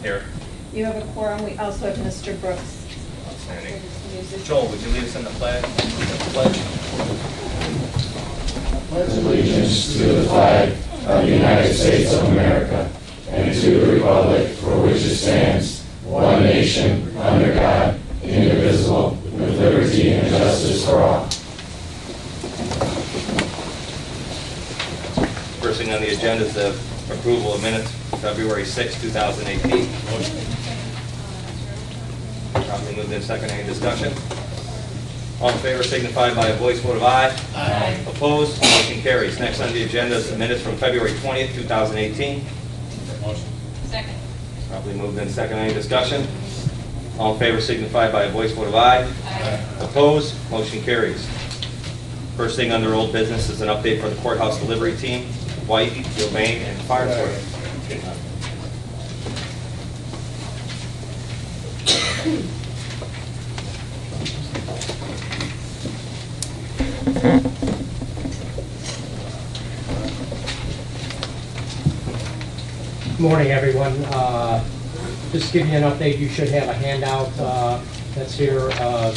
Here. You have a quorum. We also have Mr. Brooks. Outstanding. Joel, would you lead us in the pledge? Pledge allegiance to the flag of the United States of America and to the republic for which it stands, one nation, under God, indivisible, with liberty and justice for all. First thing on the agenda is the approval of minutes, February 6, 2018. Probably moved in second. Any discussion? All in favor signify by a voice vote of aye. Aye. Opposed? Motion carries. Next on the agenda is the minutes from February 20th, 2018. Motion. Second. Probably moved in second. Any discussion? All in favor signify by a voice vote of aye. Aye. Opposed? Motion carries. First thing under old business is an update for the courthouse delivery team, White, Gilbane, and Farnsworth. Good morning, everyone. Just to give you an update, you should have a handout that's here.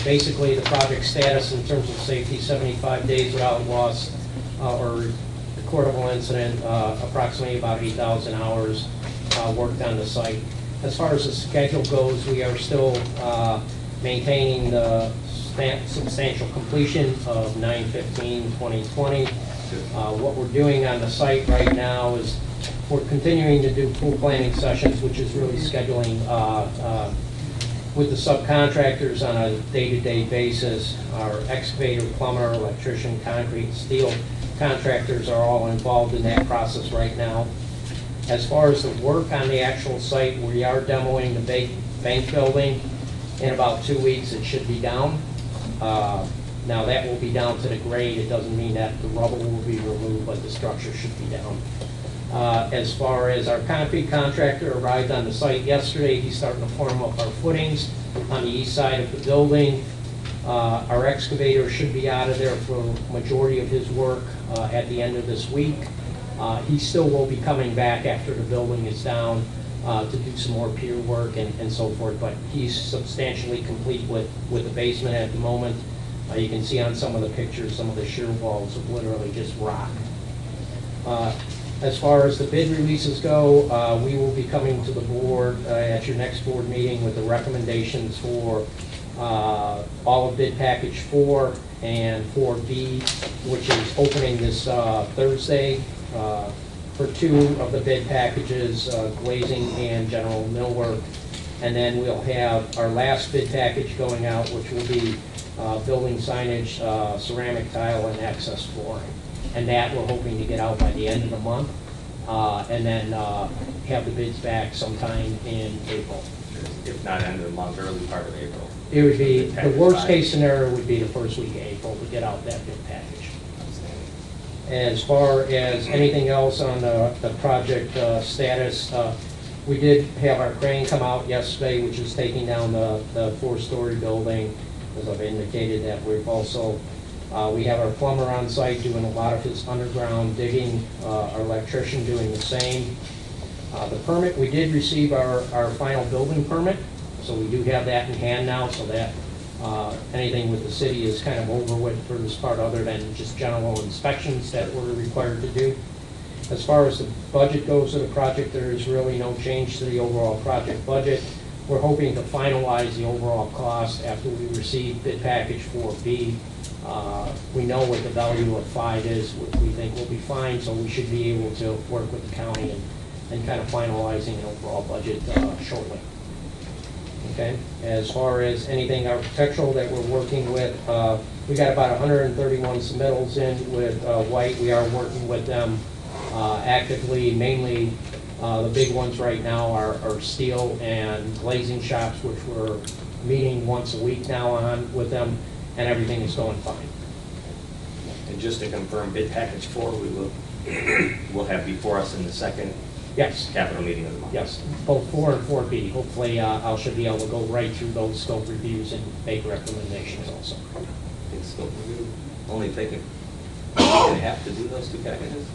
Basically, the project status in terms of safety, 75 days without loss or recordable incident, approximately about 8,000 hours worked on the site. As far as the schedule goes, we are still maintaining the substantial completion of 9/15/2020. What we're doing on the site right now is we're continuing to do pool planning sessions, which is really scheduling with the subcontractors on a day-to-day basis. Our excavator, plumber, electrician, concrete, steel contractors are all involved in that process right now. As far as the work on the actual site, we are demoing the bank building. In about 2 weeks, it should be down. Now that will be down to the grade. It doesn't mean that the rubble will be removed, but the structure should be down. As far as our concrete contractor arrived on the site yesterday, he's starting to form up our footings on the east side of the building. Our excavator should be out of there for the majority of his work at the end of this week. He still will be coming back after the building is down to do some more pier work and so forth, but he's substantially complete with the basement at the moment. You can see on some of the pictures, some of the shear walls of literally just rock. As far as the bid releases go, we will be coming to the board at your next board meeting with the recommendations for all of bid package 4 and 4B, which is opening this Thursday for 2 of the bid packages, glazing and general millwork. And then we'll have our last bid package going out, which will be building signage, ceramic tile, and access flooring. And that we're hoping to get out by the end of the month, and then have the bids back sometime in April. If not end of the month, early part of April. It would be, the worst case scenario would be the first week of April to get out that bid package. As far as anything else on the project status, we did have our crane come out yesterday, which is taking down the 4-story building. As I've indicated, that we've also, we have our plumber on site doing a lot of his underground digging, our electrician doing the same. The permit, we did receive our final building permit, so we do have that in hand now, so that anything with the city is kind of over with for this part, other than just general inspections that we're required to do. As far as the budget goes of the project, there is really no change to the overall project budget. We're hoping to finalize the overall cost after we receive bid package 4B. We know what the value of 5 is, which we think will be fine, so we should be able to work with the county and kind of finalizing an overall budget shortly. Okay. As far as anything architectural that we're working with, we got about 131 submittals in with White. We are working with them actively. Mainly, the big ones right now are steel and glazing shops, which we're meeting once a week now on with them, and everything is going fine. And just to confirm, bid package 4, we'll have before us in the second Yes, capital meeting of the month. yes, both 4 and 4B. Hopefully, I should be able to go right through those scope reviews and make recommendations also. It's still only taking a week and a half to do those 2 packages?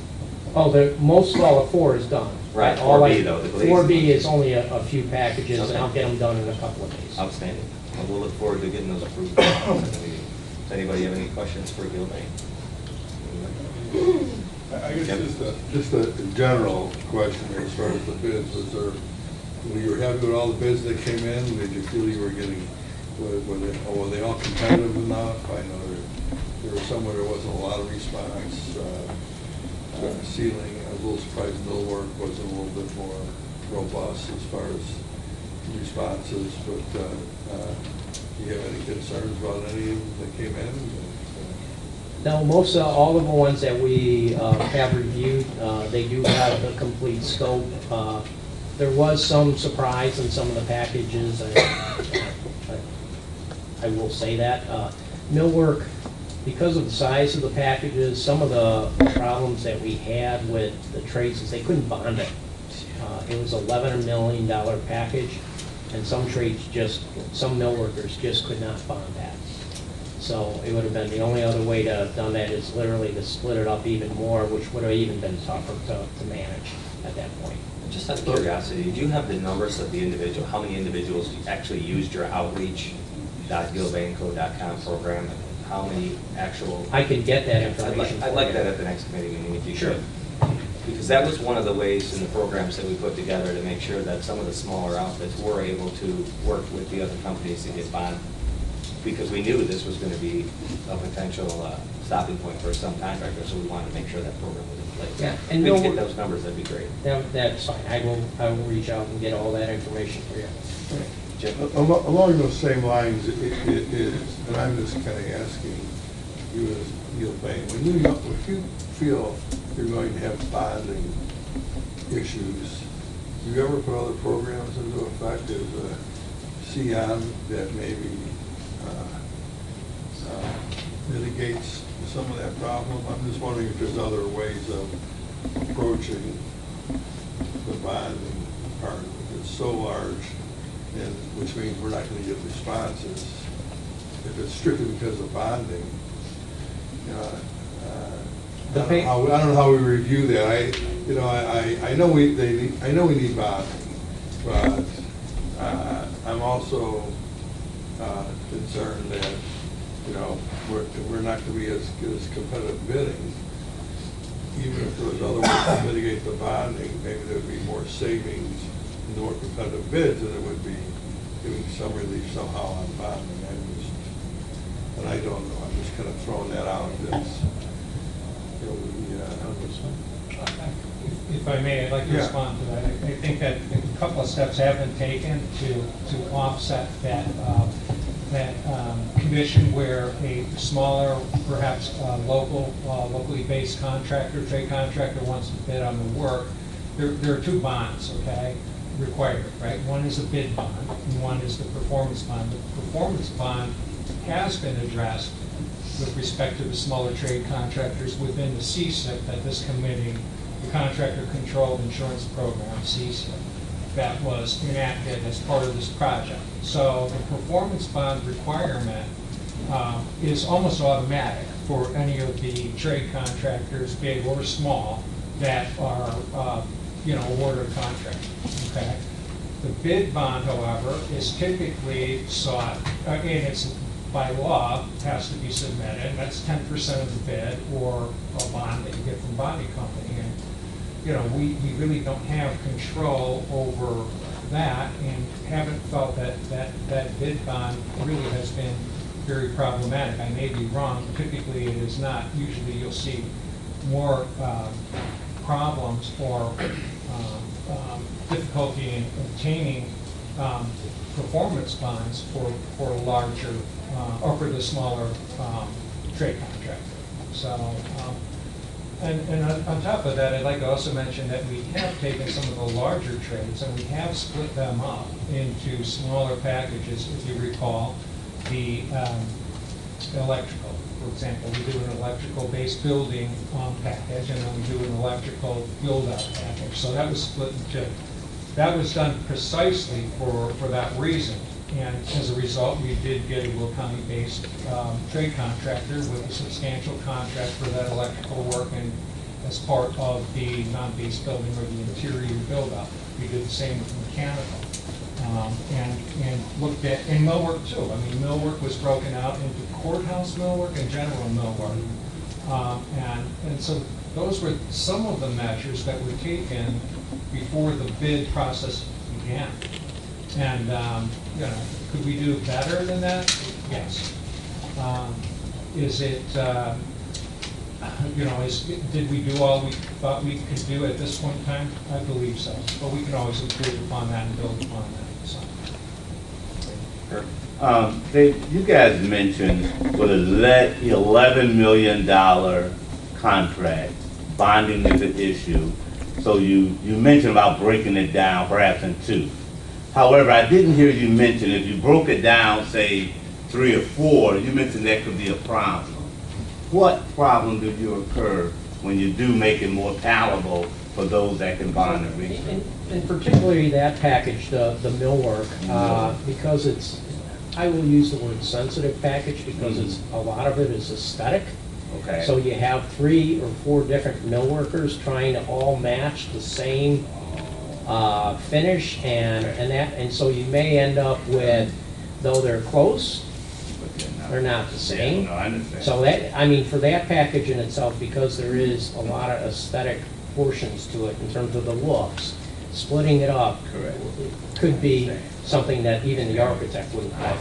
Oh, most of all of 4 is done. Right, All 4B though, the glazing. 4B is only a few packages, and Okay. I'll get them done in a couple of days. Outstanding. Well, we'll look forward to getting those approved. Does anybody have any questions for Gilbane? I guess Yep. just a general question as far as the bids. Were you happy with all the bids that came in? Did you feel you were getting, were they all competitive enough? I know there were some where there wasn't a lot of response. Ceiling, I was a little surprised millwork wasn't a little bit more robust as far as responses, but do you have any concerns about any of them that came in? No, most of, all of the ones that we have reviewed, they do have the complete scope. There was some surprise in some of the packages, I will say that. Millwork, because of the size of the packages, some of the problems that we had with the trades is they couldn't bond it. It was $11 million package, and some trades some millworkers just could not bond that. So it would have been, the only other way to have done that is literally to split it up even more, which would have even been tougher to manage at that point. Just out of curiosity, do you have the numbers of the individual, how many individuals actually used your outreach.gilbaneco.com program? And how many actual? I can get that information. I'd like that at the next committee meeting if you Sure. could. Because that was one of the ways in the programs that we put together to make sure that some of the smaller outfits were able to work with the other companies to get bond. Because we knew this was going to be a potential stopping point for some contractors, so we wanted to make sure that program was in place. Yeah, If and we could no- get those numbers, that'd be great. That's fine. I will reach out and get all that information for you. Jim? Along those same lines, it is, and I'm just kind of asking you as Gilbane, if you feel you're going to have bonding issues, do you ever put other programs into effect as a CM that maybe mitigates some of that problem? I'm just wondering if there's other ways of approaching the bonding part. It's so large, and which means we're not going to get responses. If it's strictly because of bonding, I don't know how we review that. I know we need bonding, but I'm also concerned that we're not going to be as good as competitive bidding. Even if there was other ways to mitigate the bonding, maybe there would be more savings in the more competitive bids, and it would be giving some relief somehow on bonding. And I don't know. I'm just kind of throwing that out. If I may, I'd like to respond to that. I think that a couple of steps have been taken to offset that condition where a smaller, perhaps locally based contractor, trade contractor wants to bid on the work. There are 2 bonds, okay, required, right? One is a bid bond, and one is the performance bond. The performance bond has been addressed with respect to the smaller trade contractors within the CSIP that this committee, the Contractor Controlled Insurance Program, CSIP, that was enacted as part of this project. So the performance bond requirement is almost automatic for any of the trade contractors, big or small, that are awarded a contract. Okay. The bid bond, however, is typically sought, and it's by law has to be submitted. That's 10% of the bid or a bond that you get from bonding company. And we really don't have control over that, and haven't felt that bid bond really has been very problematic. I may be wrong. Typically, it is not. Usually, you'll see more problems or difficulty in obtaining performance bonds for larger or for the smaller trade contractor. So, and on top of that, I'd like to also mention that we have taken some of the larger trades and we have split them up into smaller packages. If you recall, the electrical, for for example, we do an electrical-based building package, and then we do an electrical build-out package. So that was split in two. That was done precisely for that reason. And as a result, we did get a Will County-based trade contractor with a substantial contract for that electrical work and as part of the non-base building or the interior build-out. We did the same with mechanical. And looked at, and millwork too. I mean, millwork was broken out into courthouse millwork and general millwork. And so those were some of the measures that were taken before the bid process began. And, you know, could we do better than that? Yes. Is it, you know, did we do all we thought we could do at this point in time? I believe so. But we can always improve upon that and build upon that. So. Dave, you guys mentioned with a $11 million contract, bonding is an issue. So you mentioned about breaking it down perhaps in two. However, I didn't hear you mention if you broke it down, say 3 or 4, you mentioned that could be a problem. What problem did you occur when you do make it more palatable for those that can bond and reach? And particularly that package, the millwork, because it's, I will use the word sensitive package because it's, a lot of it is aesthetic. Okay. So you have 3 or 4 different millworkers trying to all match the same finish, and so you may end up with, though they're close, they're not the same. Yeah, no, I understand. So that, I mean, for that package in itself, because there is a lot of aesthetic portions to it in terms of the looks, splitting it up could be something that even the architect wouldn't like.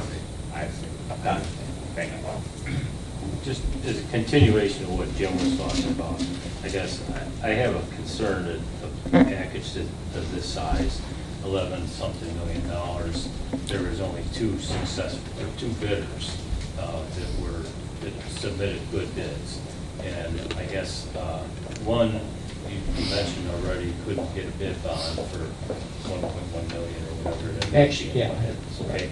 I see. Done. Thank you. Just as a continuation of what Jim was talking about, I guess I have a concern that a package of this size, 11-something million dollars, there was only 2 bidders that submitted good bids. And I guess one, you mentioned already, couldn't get a bid bond for 1.1 million or whatever. Actually, yeah. Okay,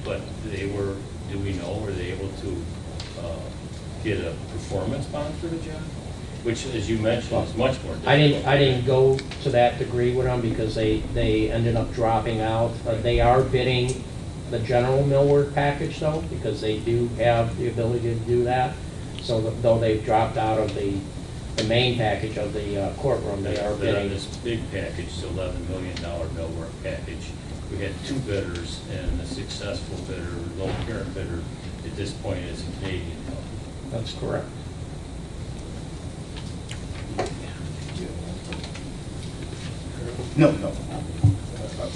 but they were, do we know, were they able to get a performance bond for the job? Which, as you mentioned, is much more difficult. I didn't go to that degree with them because they ended up dropping out. They are bidding the general millwork package though, because they do have the ability to do that. So though they've dropped out of the main package of the courtroom, they are bidding. On this big package, the $11 million millwork package, we had 2 bidders, and the successful bidder, low current bidder, at this point is a Canadian company. That's correct. No.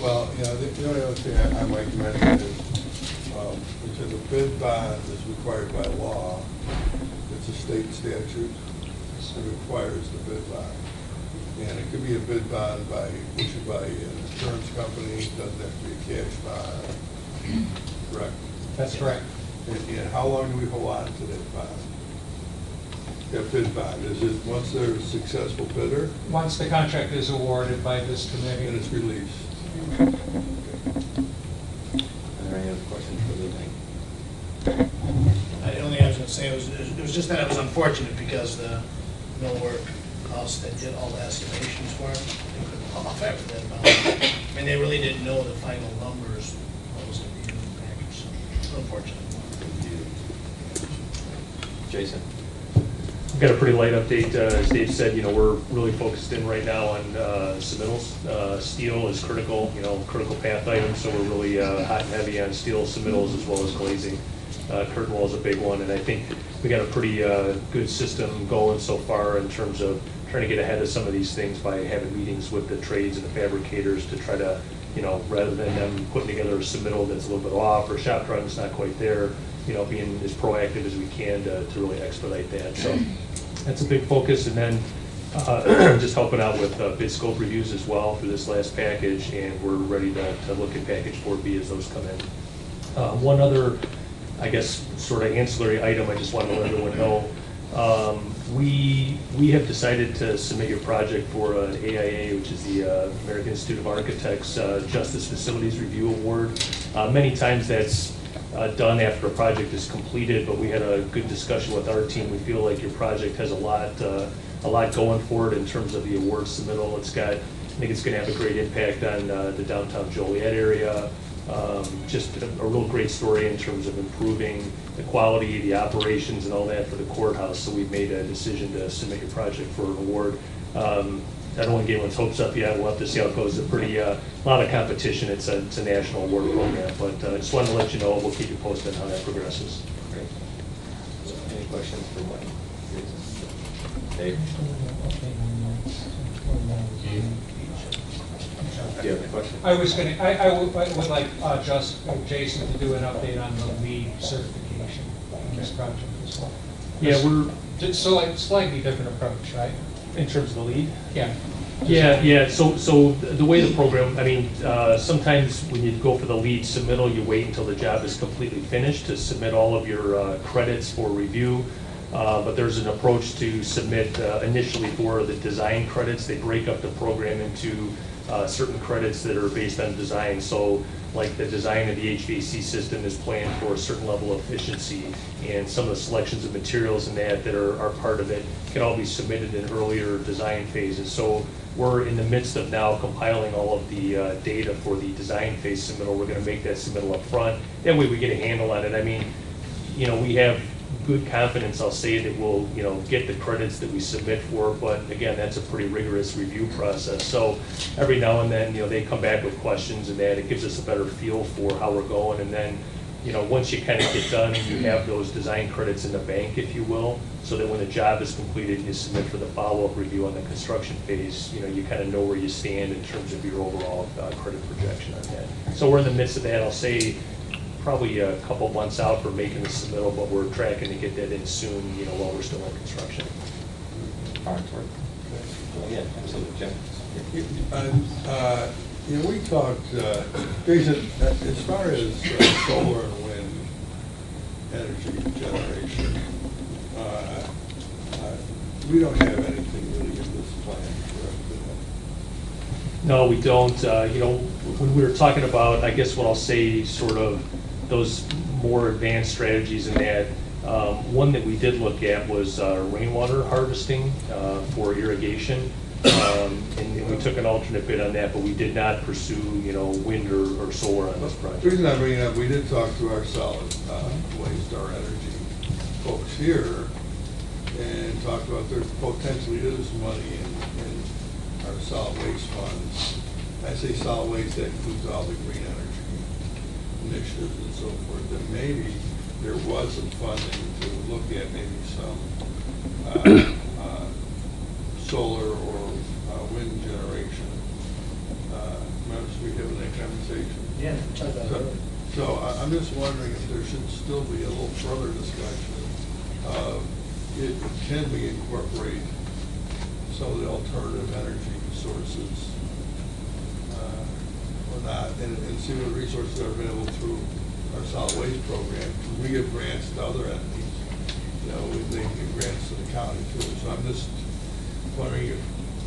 Well, you know, the only other thing I might mention is, because a bid bond is required by law, it's a state statute that requires the bid bond. And it could be a bid bond issued by an insurance company, it doesn't have to be a cash bond, correct? That's correct. And how long do we hold on to that bond? That bid bond, is it once they're a successful bidder Once the contract is awarded by this committee. and it's released? Are there any other questions for Lou? The only thing I was going to say was just that it was unfortunate because the millwork house that did all the estimations for it, they couldn't come off after that amount. I mean, they really didn't know the final numbers, what was going to be in the package, so unfortunate. Jason? We've got a pretty light update. As Dave said, you know, we're really focused in right now on submittals. Steel is critical, you know, critical path item, so we're really hot and heavy on steel submittals as well as glazing. Curtain wall is a big one, and I think we got a pretty good system going so far in terms of trying to get ahead of some of these things by having meetings with the trades and the fabricators to try to, you know, rather than them putting together a submittal that's a little bit off or shop drawing that's not quite there, you know, being as proactive as we can to really expedite that. So that's a big focus, and then just helping out with bid scope reviews as well for this last package, and we're ready to look at package 4B as those come in. One other, I guess, sort of ancillary item I just wanted to let everyone know. We have decided to submit your project for an AIA, which is the American Institute of Architects Justice Facilities Review Award. Many times that's done after a project is completed, but we had a good discussion with our team. We feel like your project has a lot going for it in terms of the award submittal. I think it's going to have a great impact on the downtown Joliet area. Just a real great story in terms of improving the quality, the operations, and all that for the courthouse. So we've made a decision to submit your project for an award. I don't want to get anyone's hopes up yet. We'll have to see how it goes. It's a lot of competition. It's a national award program, but I just wanted to let you know. We'll keep you posted on how that progresses. Great. Any questions for Mike? Dave? Do you have a question? I would like Jason to do an update on the LEED certification in this project as well. Yeah, we're Just slightly different approach, right? in terms of the lead. Yeah. Yeah. So the way the program, I mean, sometimes when you go for the lead submittal, you wait until the job is completely finished to submit all of your credits for review. But there's an approach to submit initially for the design credits. They break up the program into certain credits that are based on design. So like the design of the HVAC system is planned for a certain level of efficiency, and some of the selections of materials and that are part of it can all be submitted in earlier design phases. So we're in the midst of now compiling all of the data for the design phase submittal. We're going to make that submittal up front. That way we get a handle on it. I mean, we have good confidence, I'll say, that we'll, get the credits that we submit for, but again, that's a pretty rigorous review process. So every now and then, they come back with questions and that. It gives us a better feel for how we're going, and then, once you kind of get done, you have those design credits in the bank, if you will, so that when the job is completed, you submit for the follow-up review on the construction phase, you kind of know where you stand in terms of your overall credit projection on that. So we're in the midst of that. I'll say probably a couple months out for making the submittal, but we're tracking to get that in soon, while we're still in construction. Farnsworth? Yeah, absolutely, Jim. We talked, Jason, as far as solar and wind energy generation, we don't have anything really in this plan, correct? No, we don't. When we were talking about, I guess what I'll say, sort of those more advanced strategies in that, one that we did look at was rainwater harvesting for irrigation. And we took an alternate bid on that, but we did not pursue, wind or solar on this project. The reason I bring it up, we did talk to our solid waste, our energy folks here, and talked about there potentially is money in our solid waste funds. I say solid waste, that includes all the green energy initiatives and so forth, that maybe there was some funding to look at maybe some solar or wind generation. Remember we having that conversation? Yeah. So I'm just wondering if there should still be a little further discussion of it, can we incorporate some of the alternative energy sources or not, and see what resources are available through our solid waste program. We give grants to other entities, they give grants to the county too. So I'm just wondering if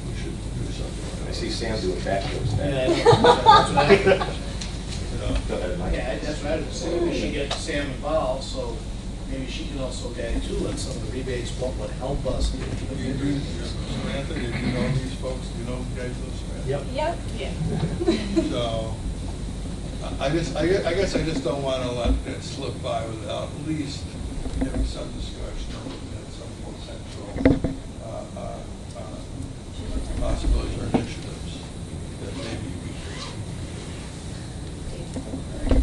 we should do something like that. I see Sam doing backflips. Yeah, that's what I- Go ahead, Mike. Yeah, that's what I was saying, we should get Sam involved, so maybe she can also guide too on some of the rebates, what would help us. Anthony, if you know these folks, do you know who guys live in? Yep. Yep. Yeah. So, I guess I just don't want to let that slip by without at least having some discussion or looking at some potential possibilities or initiatives that maybe we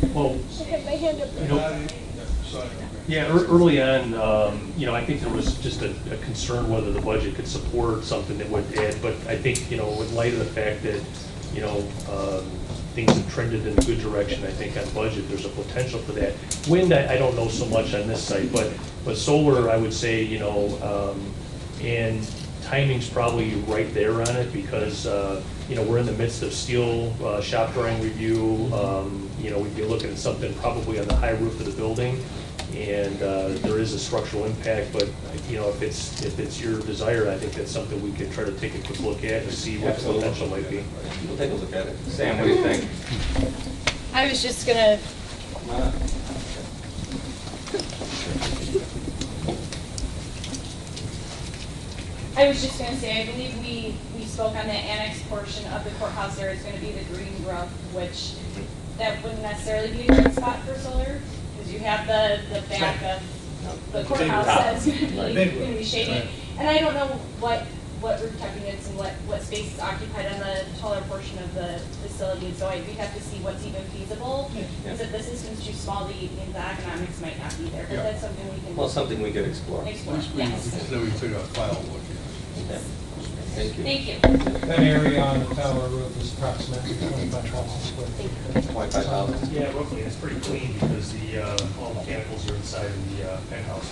could. Well, Okay, my hand up. yeah, early on, I think there was just a concern whether the budget could support something that would add, but I think, in light of the fact that, things have trended in a good direction, I think, on budget, there's a potential for that. Wind, I don't know so much on this site, but solar, I would say, and timing's probably right there on it because, we're in the midst of steel shop drawing review. We'd be looking at something probably on the high roof of the building, and there is a structural impact, but, if it's your desire, I think that's something we could try to take a quick look at and see what the potential might be. We'll take a look at it. Sam, what do you think? I was just gonna Come on up. I was just gonna say, I believe we spoke on the annex portion of the courthouse there is gonna be the green roof, which that wouldn't necessarily be a great spot for solar, because you have the back of the courthouse that's gonna be shaded. And I don't know what rooftop units and what space is occupied on the taller portion of the facility, so we have to see what's even feasible. Because if the system's too small, the economics might not be there, but that's something we can. Well, something we could explore. Explore, yes. Then we took a file look at. Okay. Thank you. Thank you. That area on the tower roof is approximately 25,000 square feet. 25,000. Yeah, roughly, it's pretty clean because all the mechanicals are inside of the penthouse.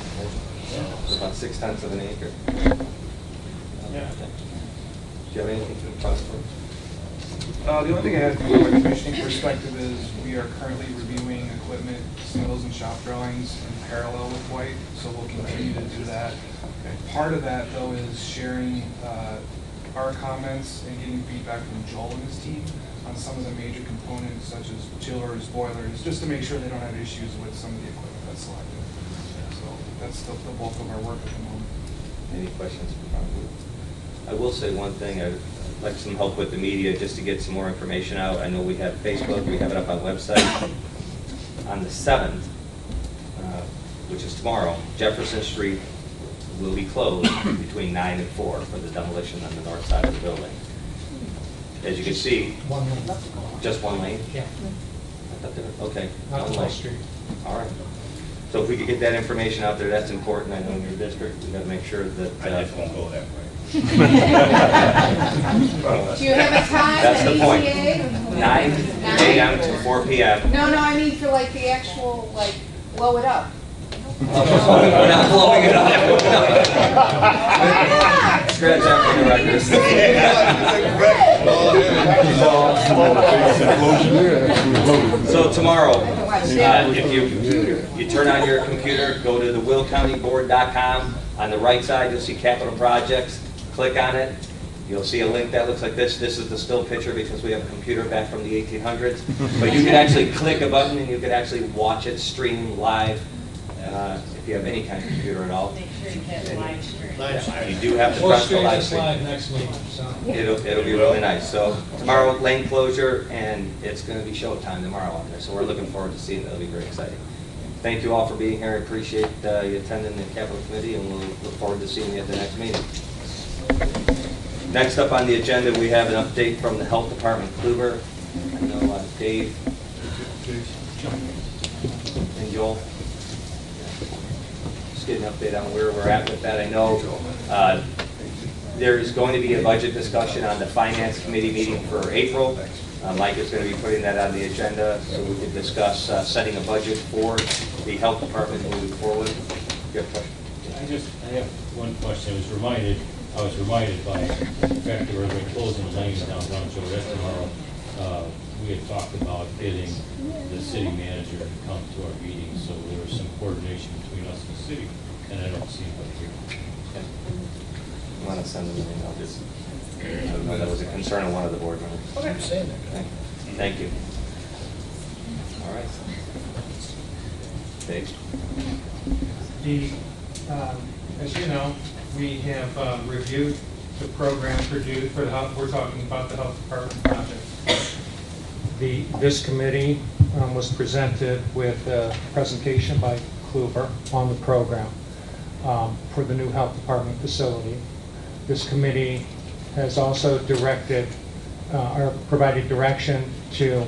It's about 6/10 of an acre. Yeah. Do you have anything to talk about? The only thing I have from a commissioning perspective is we are currently reviewing equipment, singles and shop drawings in parallel with White, so we'll continue to do that. Part of that, though, is sharing our comments and getting feedback from Joel and his team on some of the major components, such as chillers, boilers, just to make sure they don't have issues with some of the equipment that's selected. So that's the bulk of our work at the moment. Any questions? I will say one thing, I'd like some help with the media just to get some more information out. I know we have Facebook, we have it up on the website. On the 7th, which is tomorrow, Jefferson Street will be closed between 9 and 4 for the demolition on the north side of the building. As you can see, One lane. just one lane? Yeah, I thought there- Okay. not one the lane. whole street. All right. So if we could get that information out there, that's important. I know in your district, we've got to make sure that. I just won't go that way. Do you have a time? That's the point. ETA? 9 a.m. to 4 p.m. No, I mean for like the actual, like, blow it up. We're not blowing it up. Scratch that for the record. So tomorrow, if you turn on your computer, go to the willcountyboard.com. On the right side, you'll see capital projects. Click on it. You'll see a link that looks like this. This is the still picture because we have a computer back from the 1800s. But you can actually click a button and you can actually watch it stream live if you have any kind of computer at all. Make sure you have live stream. You do have to We'll press the stream live this stream. live next week, so. It'll be really nice. So tomorrow, lane closure, and it's going to be showtime tomorrow on there. So we're looking forward to seeing it. It'll be very exciting. Thank you all for being here. I appreciate you attending the Capital Committee, and we'll look forward to seeing you at the next meeting. Next up on the agenda, we have an update from the Health Department, Kluber. I know Dave and Joel. Just get an update on where we're at with that. I know there's going to be a budget discussion on the Finance Committee meeting for April. Mike is going to be putting that on the agenda so we can discuss setting a budget for the Health Department moving forward. You have a question? I have one question. I was reminded by the fact that we're closing the lanes downtown, so that's tomorrow. We had talked about getting the city manager to come to our meeting, so there was some coordination between us and the city, and I don't see anybody here. Okay. You want to send them an email? Just, I don't know, that was a concern of one of the board members. Okay, I'm saying that. Okay. Thank you. All right. Dave? As you know, we have reviewed the program produced for the health, we're talking about the health department project. This committee was presented with a presentation by Kluber on the program for the new health department facility. This committee has also directed or provided direction to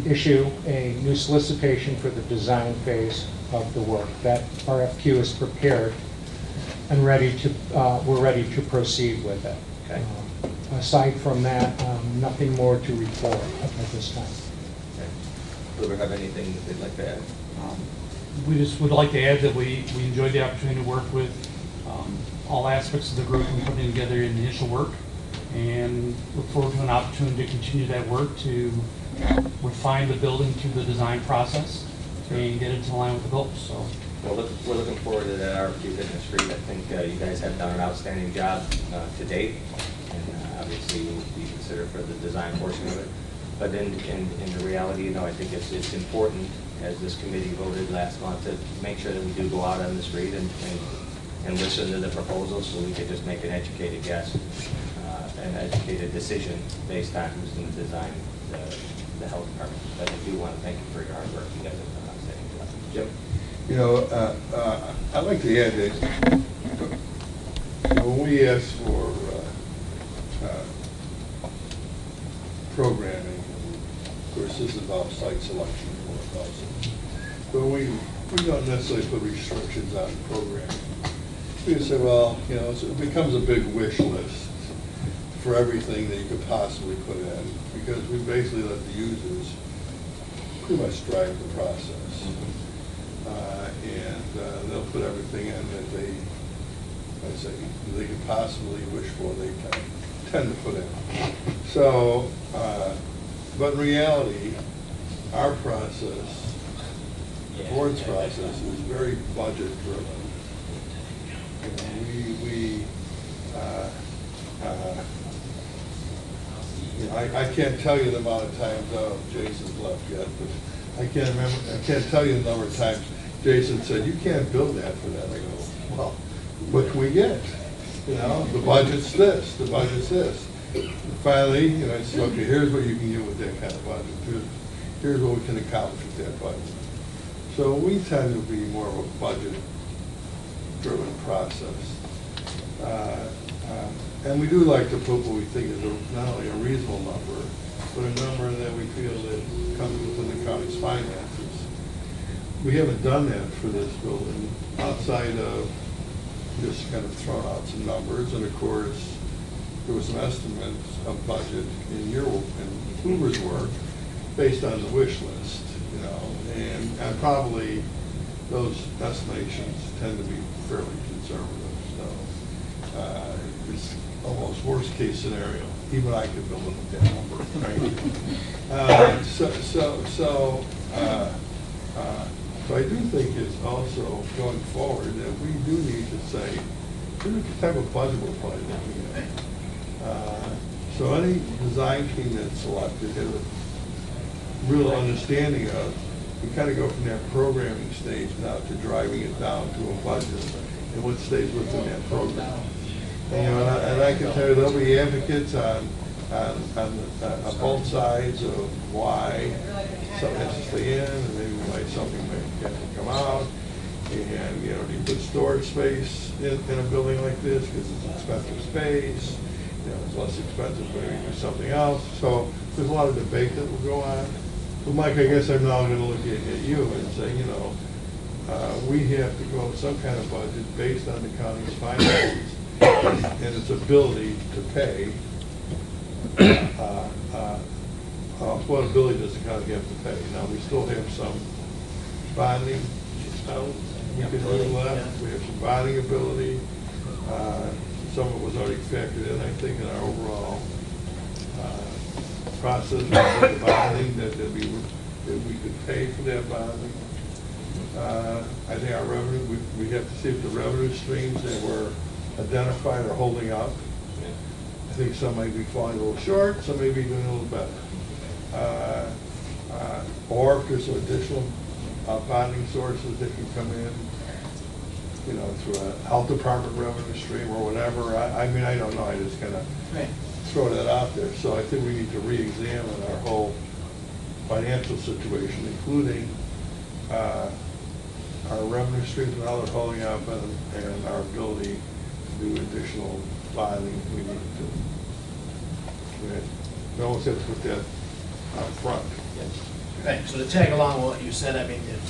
issue a new solicitation for the design phase of the work. That RFQ is prepared and we're ready to proceed with it. Okay. Aside from that, nothing more to report at this time. Okay. Kluber have anything that they'd like to add? We just would like to add that we enjoyed the opportunity to work with all aspects of the group in putting together the initial work, and look forward to an opportunity to continue that work to refine the building through the design process and get it to line with the goals. So. Well, we're looking forward to that RFQ hitting the street. I think you guys have done an outstanding job to date, and obviously you'll be considered for the design portion of it. But in the reality, I think it's important, as this committee voted last month, to make sure that we do go out on the street and and listen to the proposals so we could just make an educated guess, an educated decision based on who's going to design the health department. But I do want to thank you for your hard work. You guys have done an outstanding job. Jim? You know, I'd like to add that when we ask for programming, of course, this involves site selection, but we don't necessarily put restrictions on programming. We just say, well, you know, so it becomes a big wish list for everything that you could possibly put in, because we basically let the users pretty much drive the process. And they'll put everything in that they could possibly wish for, they tend to put in. So, but in reality, our process, the board's process, is very budget driven. I can't tell you the amount of times, Jason's left yet, but I can't tell you the number of times Jason said, you can't build that for that. I go, well, what can we get? You know, the budget's this, the budget's this. And finally, you know, it's okay, here's what you can get with that kind of budget. Here's what we can accomplish with that budget. So we tend to be more of a budget-driven process. And we do like to put what we think is not only a reasonable number, but a number that we feel that comes within the county's finances. We haven't done that for this building outside of just kind of throwing out some numbers. And of course, there was some estimates of budget in Hoover's work based on the wish list, you know, and probably those estimations tend to be fairly conservative. So it's almost worst case scenario. Even I could build with that number, right? So I do think it's also going forward that we do need to say, here's the type of budget we're probably looking at. So any design team that's selected has a real understanding of, we kind of go from that programming stage now to driving it down to a budget and what stays within that program. And, you know, and I can tell you there'll be advocates on both sides of why something has to stay in, and maybe why something may have to come out. And, you know, do you put storage space in a building like this because it's expensive space? You know, it's less expensive, but maybe do something else. So there's a lot of debate that will go on. But Mike, I guess I'm now going to look at you and say, you know, we have to go with some kind of budget based on the county's finances and its ability to pay. What ability does the county have to pay? Now, we still have some bonding we can do left. We have some bonding ability. Some of it was already factored in, I think, in our overall process of the bonding that we could pay for that bonding. I think our revenue, we have to see if the revenue streams that were identified are holding up. I think some may be falling a little short, some may be doing a little better. Or if there's some additional bonding sources that can come in, you know, through a health department revenue stream or whatever. I mean, I don't know, I just kind of throw that out there. So I think we need to re-examine our whole financial situation, including our revenue streams and how they're holding up and our ability to do additional bonding we need to. We almost have to put that up front. Right, so to tag along what you said, I mean, if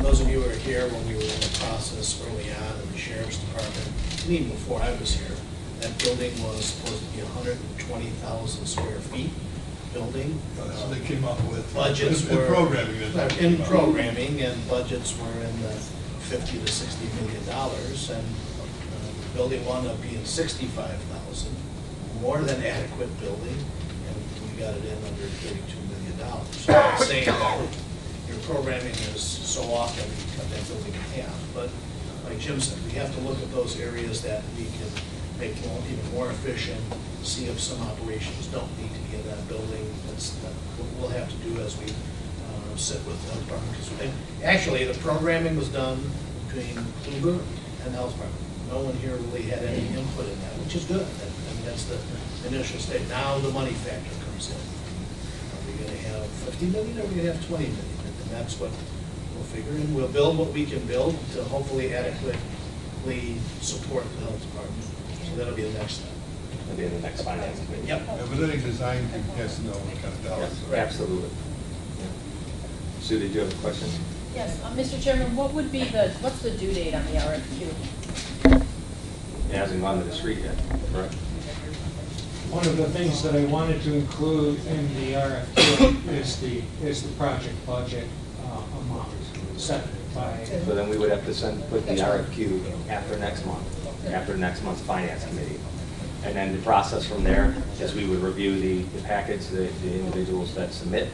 those of you who were here when we were in the process early on in the sheriff's department, and even before I was here, that building was supposed to be 120,000 square feet building. So they came up with budgets in were programming. In programming, and budgets were in the $50 to $60 million, and building wound up being 65,000, more than adequate building, and we got it in under $32 million. So I'm saying that your programming is so often you cut that building in half, but like Jim said, we have to look at those areas that we can make even more efficient, see if some operations don't need to be in that building. That's what we'll have to do as we sit with the health department. And actually, the programming was done between Kluber and the health department. no one here really had any input in that, which is good. I mean, that's the initial state. Now the money factor comes in. Are we gonna have 50 million, or are we gonna have 20 million? And that's what we'll figure, and we'll build what we can build to hopefully adequately support the health department. So that'll be the next step. That'll be in the next finance committee. Yep. If there's any design, you guys know what kind of dollars. Yeah, absolutely. Yeah. Sue, did you have a question? Yes, Mr. Chairman, what's the due date on the RFQ? It hasn't gone to the street yet, correct? One of the things that I wanted to include in the RFQ is the project budget amount set by. So then we would have to put the RFQ after next month, after next month's finance committee. And then the process from there is we would review the package, the individuals that submit,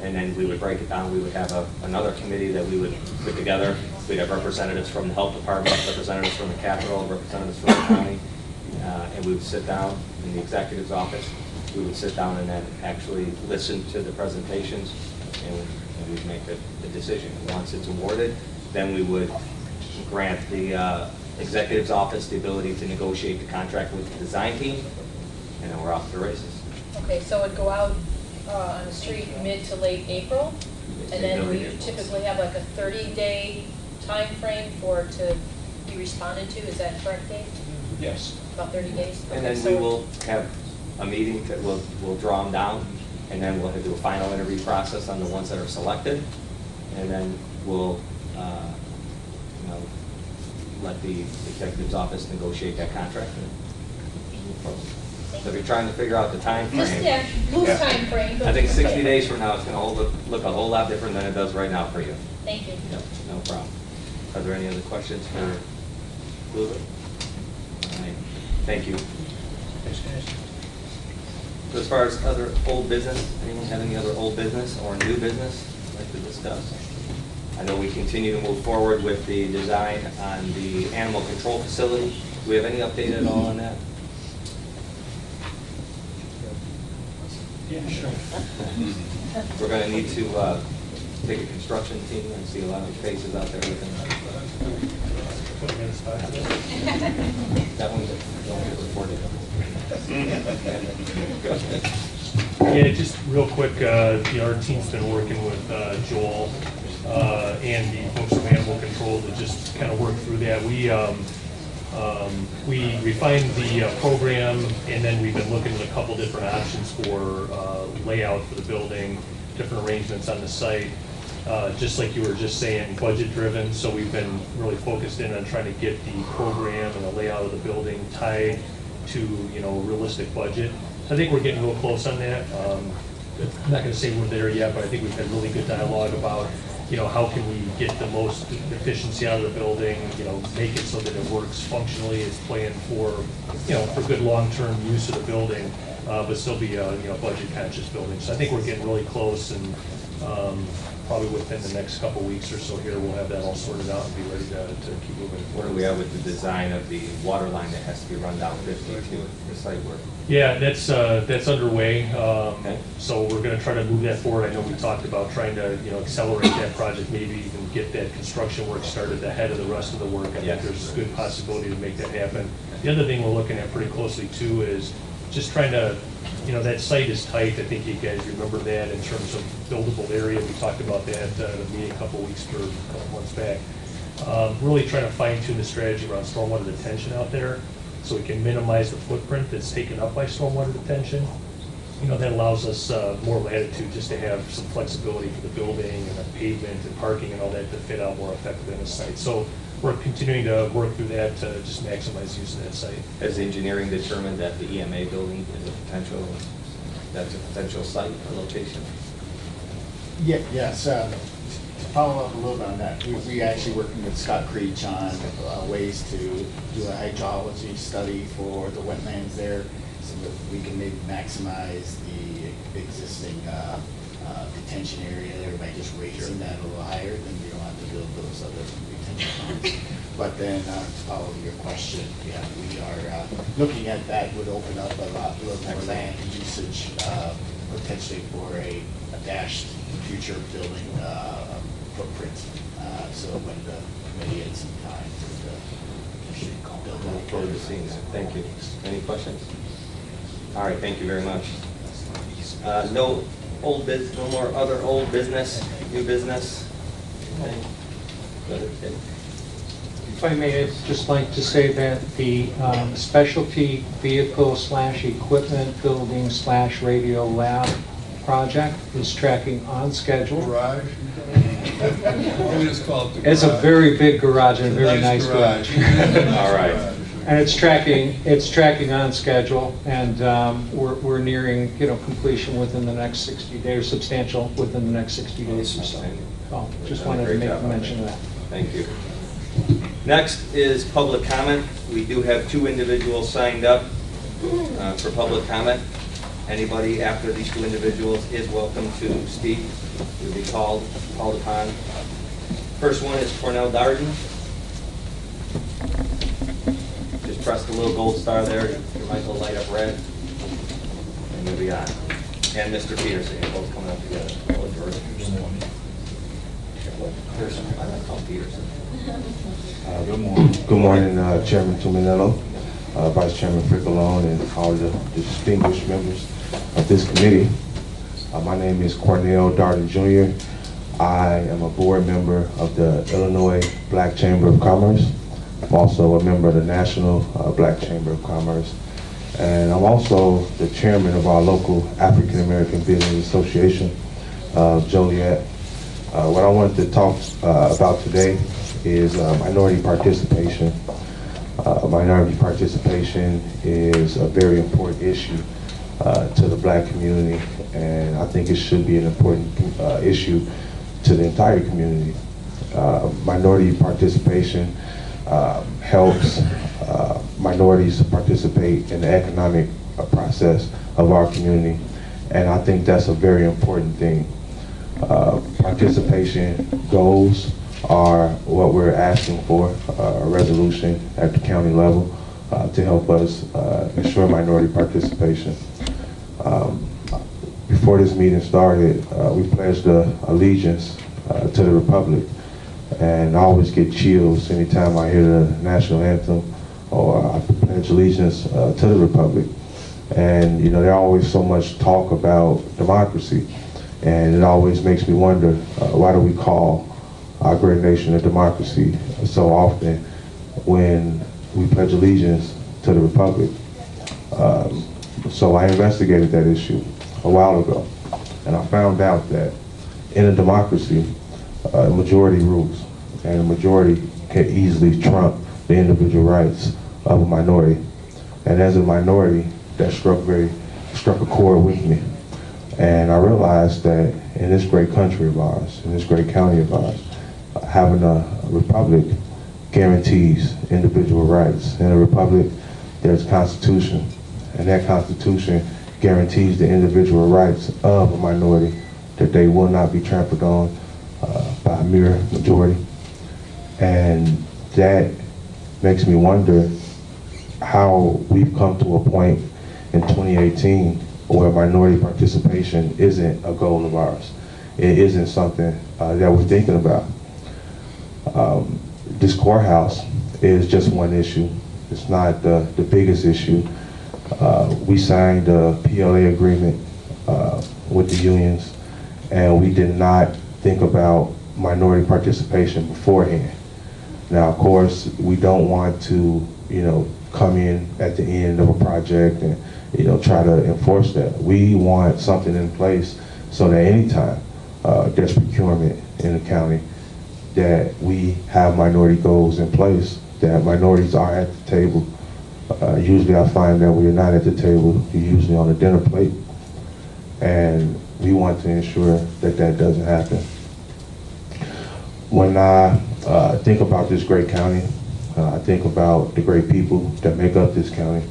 and then we would break it down. We would have another committee that we would put together. We'd have representatives from the health department, representatives from the Capitol, representatives from the county, and we would sit down in the executive's office. We would sit down and then actually listen to the presentations, and we'd make the decision. And once it's awarded, then we would grant the executive's office the ability to negotiate the contract with the design team, and then we're off to the races. Okay, so it'd go out on the street mid to late April, and then we typically have like a 30-day time frame for it to be responded to. Is that correct, Dave? Yes. About 30 days? And Okay, then so we will have a meeting that we'll draw them down, and then we'll do a final interview process on the ones that are selected, and then we'll, let the executive's office negotiate that contract. So if you're trying to figure out the time frame. Just, yeah, loose time frame. I think 60 days from now, it's going to look a whole lot different than it does right now for you. Thank you. Yep, no problem. Are there any other questions for Louis? All right, thank you. So as far as other old business, anyone have any other old business or new business you'd like to discuss? I know we continue to move forward with the design on the animal control facility. Do we have any update at all on that? Yeah, sure. We're going to need to take a construction team and see a lot of faces out there. That one don't get recorded. Yeah, just real quick, our team's been working with Joel and the folks from Animal Control to just kind of work through that. We refined the program, and then we've been looking at a couple different options for layout for the building, different arrangements on the site. Just like you were just saying, budget driven, so we've been really focused in on trying to get the program and the layout of the building tied to, a realistic budget. I think we're getting real close on that. I'm not going to say we're there yet, but I think we've had really good dialogue about, how can we get the most efficiency out of the building, make it so that it works functionally, it's planned for, for good long-term use of the building, but still be a, budget conscious building. So I think we're getting really close, and probably within the next couple weeks or so here, we'll have that all sorted out and be ready to keep moving Where forward. are we at with the design of the water line that has to be run down 50 to the site work? Yeah, that's underway. Okay. So we're going to try to move that forward. I know we talked about trying to, accelerate that project, maybe even get that construction work started ahead of the rest of the work. I Yes. think there's a good possibility to make that happen. The other thing we're looking at pretty closely too is just trying to, that site is tight. I think you guys remember that in terms of buildable area. We talked about that at the meeting a couple months back. Really trying to fine tune the strategy around stormwater detention out there, so we can minimize the footprint that's taken up by stormwater detention. That allows us more latitude just to have some flexibility for the building and the pavement and parking and all that to fit out more effectively on the site. So we're continuing to work through that to just maximize use of that site. Has engineering determined that the EMA building is that's a potential site or location? Yes, to follow up a little bit on that, we actually working with Scott Creech on ways to do a hydrology study for the wetlands there, so that we can maybe maximize the existing detention area there by just raising that a little higher, then we don't have to build those other detention ponds. But then to follow your question, yeah, we are looking at that would open up a little more land usage potentially for a dashed future building footprint. So when the committee had some time to Look forward to seeing that. Thank you. Any questions? All right, thank you very much. No more other old business, new business? Okay. Good. If I may, I'd just like to say that the specialty vehicle / equipment building / radio lab project is tracking on schedule. Garage? We just call it the garage. It's a very big garage and a very nice garage. All right. And it's tracking on schedule, and we're nearing, completion within the next 60 days, substantial within the next 60 days or so. So just wanted to make a mention of that. Thank you. Next is public comment. We do have 2 individuals signed up for public comment. Anybody after these 2 individuals is welcome to speak. You'll be called upon. First one is Cornell Darden. Just press the little gold star there. Your mic will light up red. And you'll be on. And Mr. Peterson, you're both coming up together. I like call Peterson. Good morning, Chairman Tuminello, Vice Chairman Frickalone, and all the distinguished members of this committee. My name is Cornell Darden Jr. I am a board member of the Illinois Black Chamber of Commerce. I'm also a member of the National Black Chamber of Commerce. And I'm also the chairman of our local African American Business Association, Joliet. What I wanted to talk about today is minority participation. Minority participation is a very important issue to the black community, and I think it should be an important issue to the entire community. Minority participation helps minorities participate in the economic process of our community, and I think that's a very important thing. Participation goals are what we're asking for, a resolution at the county level to help us ensure minority participation. Before this meeting started, we pledged allegiance to the Republic, and I always get chills anytime I hear the national anthem or I pledge allegiance to the Republic. And there's always so much talk about democracy, and it always makes me wonder, why do we call our great nation a democracy so often when we pledge allegiance to the Republic? So I investigated that issue a while ago, and I found out that in a democracy, a majority rules, and a majority can easily trump the individual rights of a minority. And as a minority, that struck a chord with me. And I realized that in this great country of ours, in this great county of ours, having a republic guarantees individual rights. In a republic, there's a constitution, and that constitution guarantees the individual rights of a minority, that they will not be trampled on by a mere majority. And that makes me wonder how we've come to a point in 2018 where minority participation isn't a goal of ours. It isn't something that we're thinking about. This courthouse is just one issue. It's not the biggest issue. We signed a PLA agreement with the unions, and we did not think about minority participation beforehand. Now, of course, we don't want to, come in at the end of a project and, try to enforce that. We want something in place so that anytime there's procurement in the county, that we have minority goals in place, that minorities are at the table. Usually I find that we are not at the table, we're usually on the dinner plate. And we want to ensure that that doesn't happen. When I think about this great county, I think about the great people that make up this county.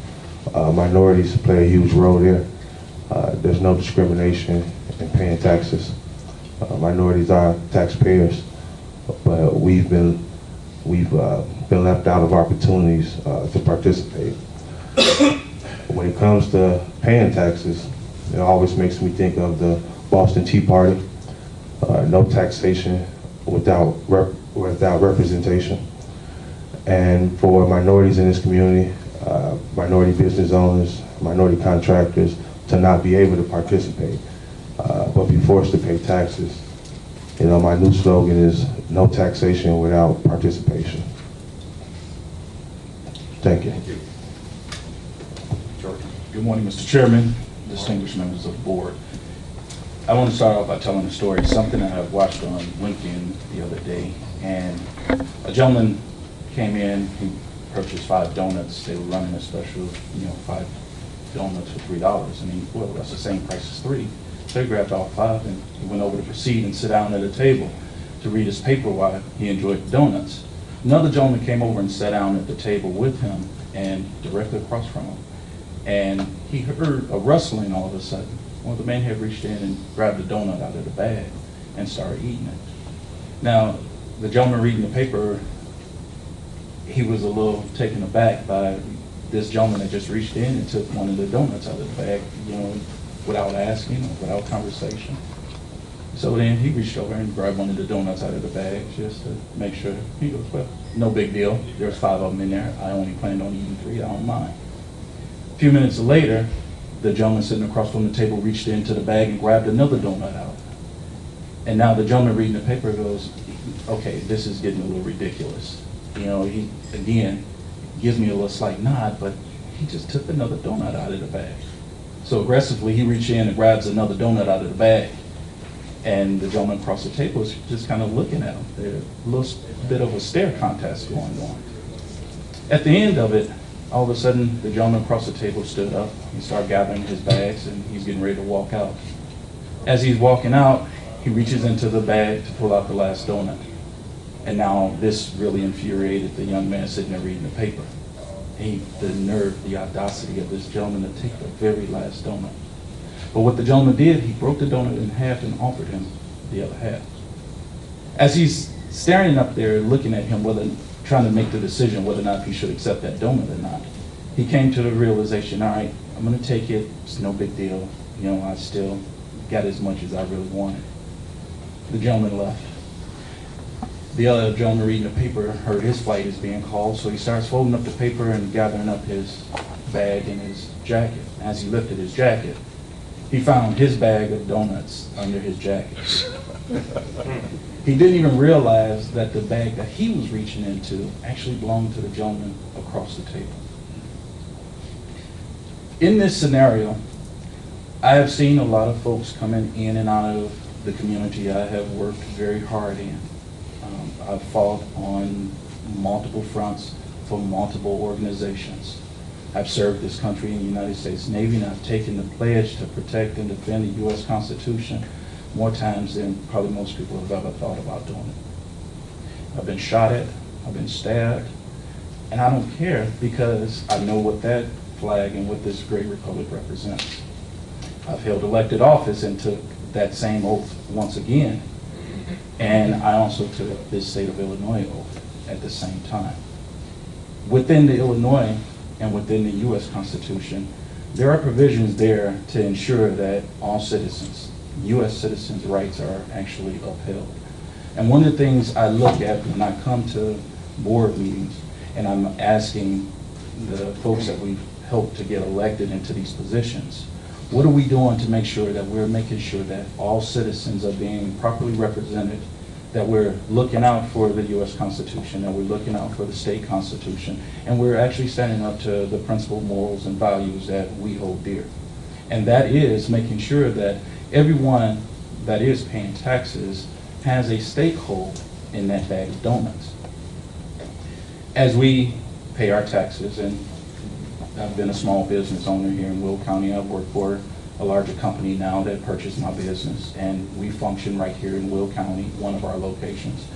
Minorities play a huge role there. There's no discrimination in paying taxes. Minorities are taxpayers, but we've been left out of opportunities to participate. When it comes to paying taxes, it always makes me think of the Boston Tea Party. No taxation without representation. and for minorities in this community, minority business owners, minority contractors, to not be able to participate, but be forced to pay taxes. You know, my new slogan is no taxation without participation. Thank you. Thank you. George? Good morning, Mr. Chairman, distinguished members of the board. I want to start off by telling a story, something that I watched on LinkedIn the other day, and a gentleman came in, he purchased 5 donuts. They were running a special, 5 donuts for $3. And he, well, that's the same price as 3. So he grabbed all 5 and he went over to proceed and sit down at a table to read his paper while he enjoyed the donuts. Another gentleman came over and sat down at the table with him and directly across from him. And he heard a rustling all of a sudden. Well, the man had reached in and grabbed a donut out of the bag and started eating it. Now, the gentleman reading the paper, he was a little taken aback by this gentleman that just reached in and took one of the donuts out of the bag, without asking or without conversation. So then he reached over and grabbed one of the donuts out of the bag just to make sure. He goes, well, no big deal. There's 5 of them in there. I only planned on eating 3. I don't mind. A few minutes later, the gentleman sitting across from the table reached into the bag and grabbed another donut out. And now the gentleman reading the paper goes, okay, this is getting a little ridiculous. He, again, gives me a little slight nod, but he just took another donut out of the bag. So aggressively, he reached in and grabs another donut out of the bag. And the gentleman across the table is just kind of looking at him. There's a little bit of a stare contest going on. At the end of it, all of a sudden, the gentleman across the table stood up. He started gathering his bags, and he's getting ready to walk out. As he's walking out, he reaches into the bag to pull out the last donut. And now this really infuriated the young man sitting there reading the paper. The nerve, the audacity of this gentleman to take the very last donut. But what the gentleman did, he broke the donut in half and offered him the other half. As he's staring up there looking at him, trying to make the decision whether or not he should accept that donut or not, he came to the realization, all right, I'm going to take it. It's no big deal. I still got as much as I really wanted. The gentleman left. The other gentleman reading the paper heard his flight is being called, so he starts folding up the paper and gathering up his bag and his jacket. As he lifted his jacket, he found his bag of donuts under his jacket. He didn't even realize that the bag that he was reaching into actually belonged to the gentleman across the table. In this scenario, I have seen a lot of folks coming in and out of the community I have worked very hard in. I've fought on multiple fronts for multiple organizations. I've served this country in the United States Navy, and I've taken the pledge to protect and defend the U.S. Constitution more times than probably most people have ever thought about doing it. I've been shot at, I've been stabbed, and I don't care because I know what that flag and what this great republic represents. I've held elected office and took that same oath once again, and I also took this state of Illinois oath at the same time. Within the Illinois and within the U.S. Constitution, there are provisions there to ensure that all citizens, U.S. citizens' rights are actually upheld. And one of the things I look at when I come to board meetings and I'm asking the folks that we've helped to get elected into these positions, what are we doing to make sure that we're making sure that all citizens are being properly represented, that we're looking out for the U.S. Constitution, that we're looking out for the state constitution, and we're actually standing up to the principles, morals, and values that we hold dear. And that is making sure that everyone that is paying taxes has a stakehold in that bag of donuts. As we pay our taxes, and I've been a small business owner here in Will County. I've worked for a larger company now that purchased my business, and we function right here in Will County, one of our locations.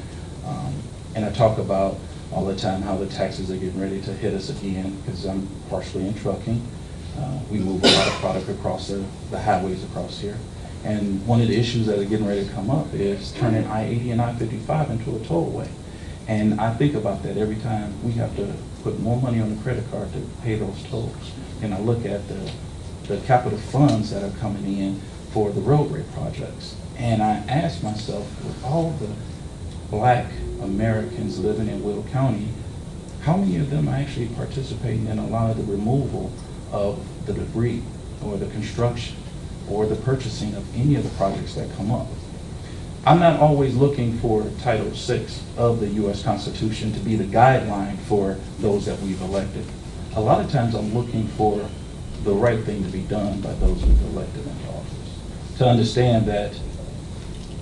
And I talk about all the time how the taxes are getting ready to hit us again, because I'm partially in trucking. We move a lot of product across the highways across here. And one of the issues that are getting ready to come up is turning I-80 and I-55 into a tollway. And I think about that every time we have to put more money on the credit card to pay those tolls. And I look at the capital funds that are coming in for the roadway projects. And I ask myself, with all the black Americans living in Will County, how many of them are actually participating in a lot of the removal of the debris or the construction or the purchasing of any of the projects that come up? I'm not always looking for Title VI of the U.S. Constitution to be the guideline for those that we've elected. A lot of times I'm looking for the right thing to be done by those we've elected into office. To understand that,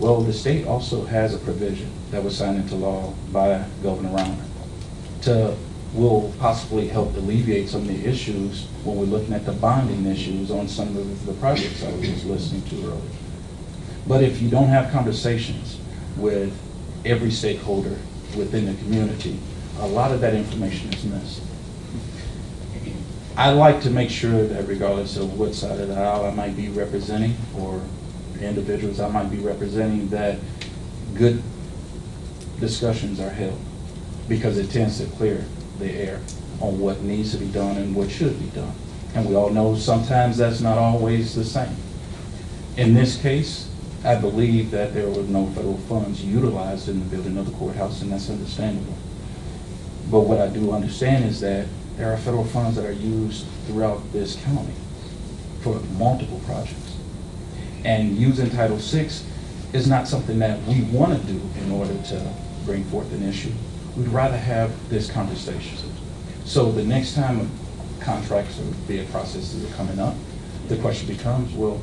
well, the state also has a provision that was signed into law by Governor Rauner will possibly help alleviate some of the issues when we're looking at the bonding issues on some of the projects I was listening to earlier. But if you don't have conversations with every stakeholder within the community, a lot of that information is missed. I like to make sure that regardless of what side of the aisle I might be representing or individuals I might be representing, that good discussions are held, because it tends to clear the air on what needs to be done and what should be done. And we all know sometimes that's not always the same. In this case, I believe that there were no federal funds utilized in the building of the courthouse, and that's understandable. But what I do understand is that there are federal funds that are used throughout this county for multiple projects. And using Title VI is not something that we want to do in order to bring forth an issue. We'd rather have this conversation. So the next time contracts or bid processes are coming up, the question becomes, well,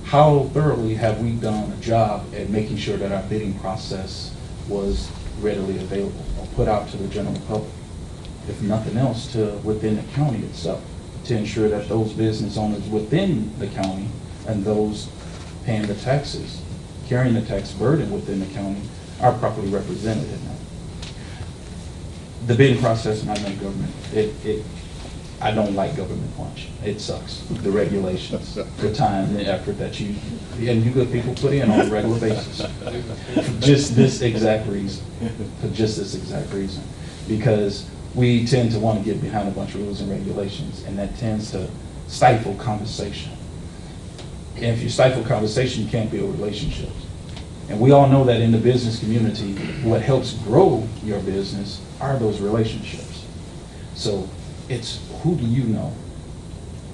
how thoroughly have we done a job at making sure that our bidding process was readily available or put out to the general public? If nothing else, to within the county itself, to ensure that those business owners within the county and those paying the taxes, carrying the tax burden within the county, are properly represented in that. The bidding process, and I know government, I don't like government punch. It sucks. The regulations, the time, the effort that you good people put in on a regular basis. For just this exact reason. Because we tend to want to get behind a bunch of rules and regulations, and that tends to stifle conversation. And if you stifle conversation, you can't build relationships. And we all know that in the business community, what helps grow your business are those relationships. So it's who do you know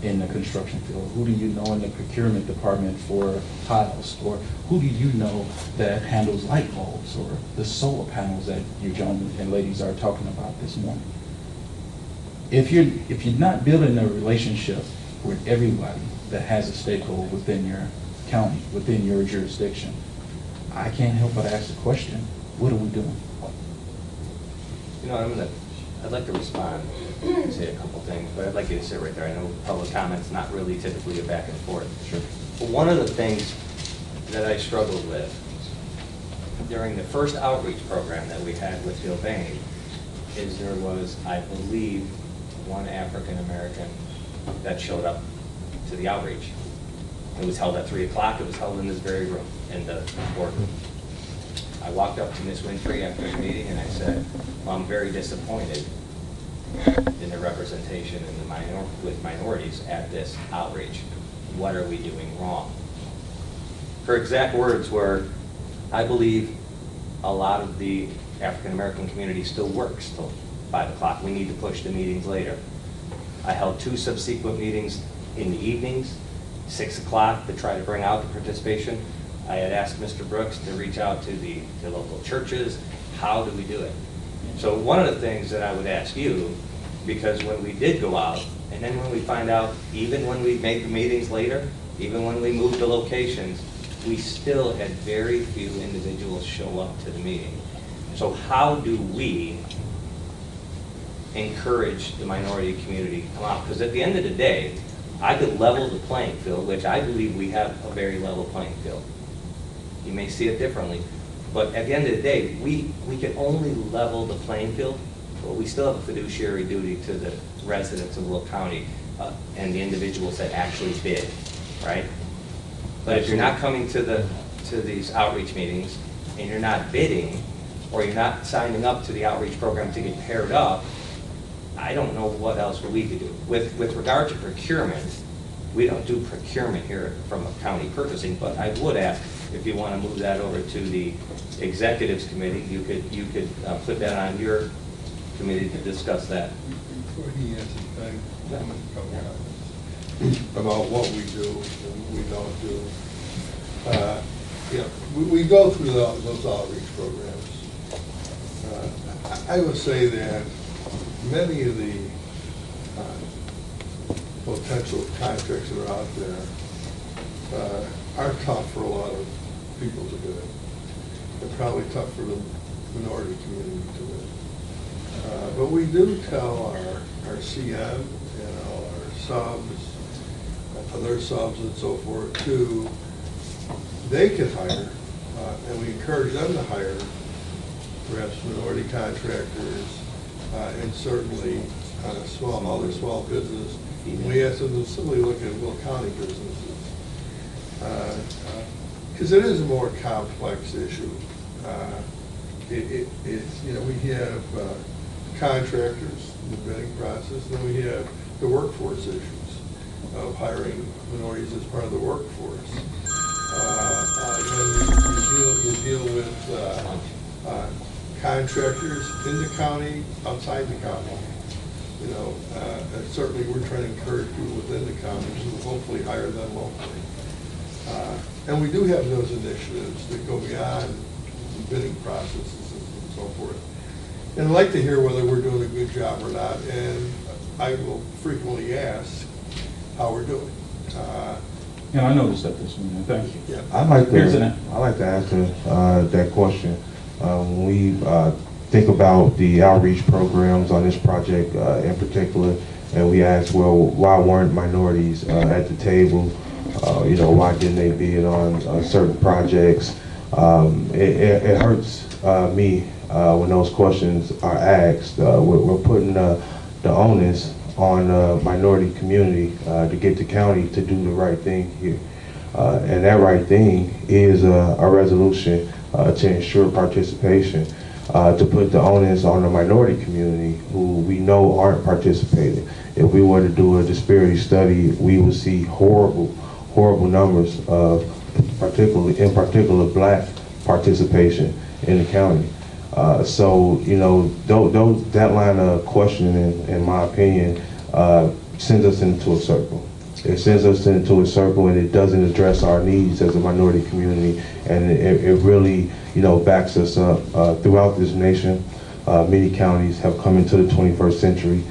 in the construction field? Who do you know in the procurement department for tiles? Or who do you know that handles light bulbs or the solar panels that you gentlemen and ladies are talking about this morning? If you're not building a relationship with everybody that has a stakeholder within your county, within your jurisdiction, I can't help but ask the question, what are we doing? You know, I'd like to respond and say a couple things, but I'd like you to sit right there. I know public comment's not really typically a back and forth. Sure. But one of the things that I struggled with during the first outreach program that we had with Gilbane is there was, I believe, one African American that showed up to the outreach. It was held at 3 o'clock. It was held in this very room, in the boardroom. I walked up to Ms. Winfrey after the meeting and I said, well, I'm very disappointed in the representation in the with minorities at this outreach. What are we doing wrong? Her exact words were, I believe a lot of the African American community still works till 5 o'clock. We need to push the meetings later. I held 2 subsequent meetings in the evenings, 6 o'clock, to try to bring out the participation. I had asked Mr. Brooks to reach out to the local churches. How do we do it? So one of the things that I would ask you, because when we did go out, and then when we find out, even when we made the meetings later, even when we moved the locations, we still had very few individuals show up to the meeting. So how do we encourage the minority community to come out? Because at the end of the day, I could level the playing field, which I believe we have a very level playing field. You may see it differently, but at the end of the day, we can only level the playing field, but we still have a fiduciary duty to the residents of Will County and the individuals that actually bid, right? But if you're not coming to these outreach meetings and you're not bidding, or you're not signing up to the outreach program to get paired up, I don't know what else we could do. With regard to procurement, we don't do procurement here from a county purchasing, but I would ask if you want to move that over to the executives committee, you could put that on your committee to discuss that. Before he answers, I'm going to couple comments about what we do and we don't do. We go through those outreach programs. I would say that many of the potential contracts that are out there are tough for a lot of people to do. They're probably tough for the minority community to do. But we do tell our CM and our subs, other subs and so forth, too, they can hire, and we encourage them to hire perhaps minority contractors, and certainly other small business. We ask them to simply look at Will County businesses. Because it is a more complex issue. We have contractors in the bidding process, and we have the workforce issues of hiring minorities as part of the workforce. And you deal with contractors in the county, outside the county. And certainly we're trying to encourage people within the county to hopefully hire them locally. And we do have those initiatives that go beyond bidding processes and so forth. And I'd like to hear whether we're doing a good job or not, and I will frequently ask how we're doing. Yeah, I noticed that this morning. Thank you. Yeah. I'd like to answer that question. When we think about the outreach programs on this project in particular, and we ask, well, why weren't minorities at the table? Why didn't they bid on certain projects? It hurts me when those questions are asked. We're putting the onus on the minority community to get the county to do the right thing here. And that right thing is a resolution to ensure participation, to put the onus on the minority community who we know aren't participating. If we were to do a disparity study, we would see horrible numbers of in particular black participation in the county. So that line of questioning, in my opinion, sends us into a circle. It sends us into a circle, and it doesn't address our needs as a minority community, and it really backs us up. Throughout this nation, many counties have come into the 21st century.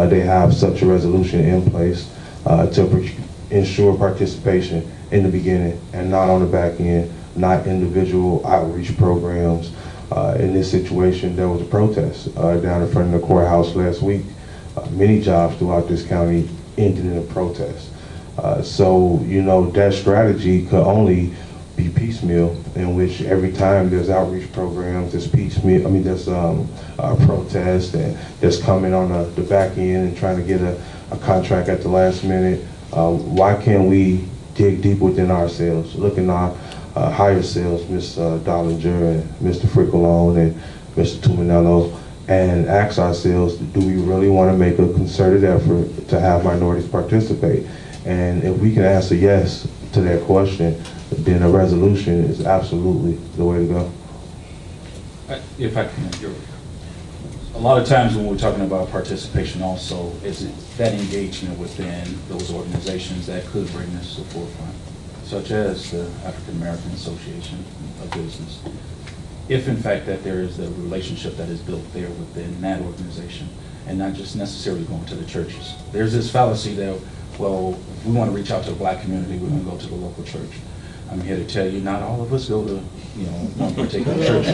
They have such a resolution in place to ensure participation in the beginning and not on the back end, not individual outreach programs. In this situation, there was a protest down in front of the courthouse last week. Many jobs throughout this county ended in a protest. So that strategy could only be piecemeal, in which every time there's outreach programs, there's piecemeal. There's a protest, and there's coming on the back end and trying to get a contract at the last minute. Why can't we dig deep within ourselves, look in our higher selves, Ms. Dollinger and Mr. Frickalone and Mr. Tuminello, and ask ourselves, do we really want to make a concerted effort to have minorities participate? And if we can answer yes to that question, then a resolution is absolutely the way to go. If I can, a lot of times when we're talking about participation also, is that engagement within those organizations that could bring this to the forefront, such as the African American Association of Business. If in fact that there is a relationship that is built there within that organization, and not just necessarily going to the churches. There's this fallacy that, well, if we want to reach out to the black community, we're going to go to the local church. I'm here to tell you, not all of us go to, one particular church. So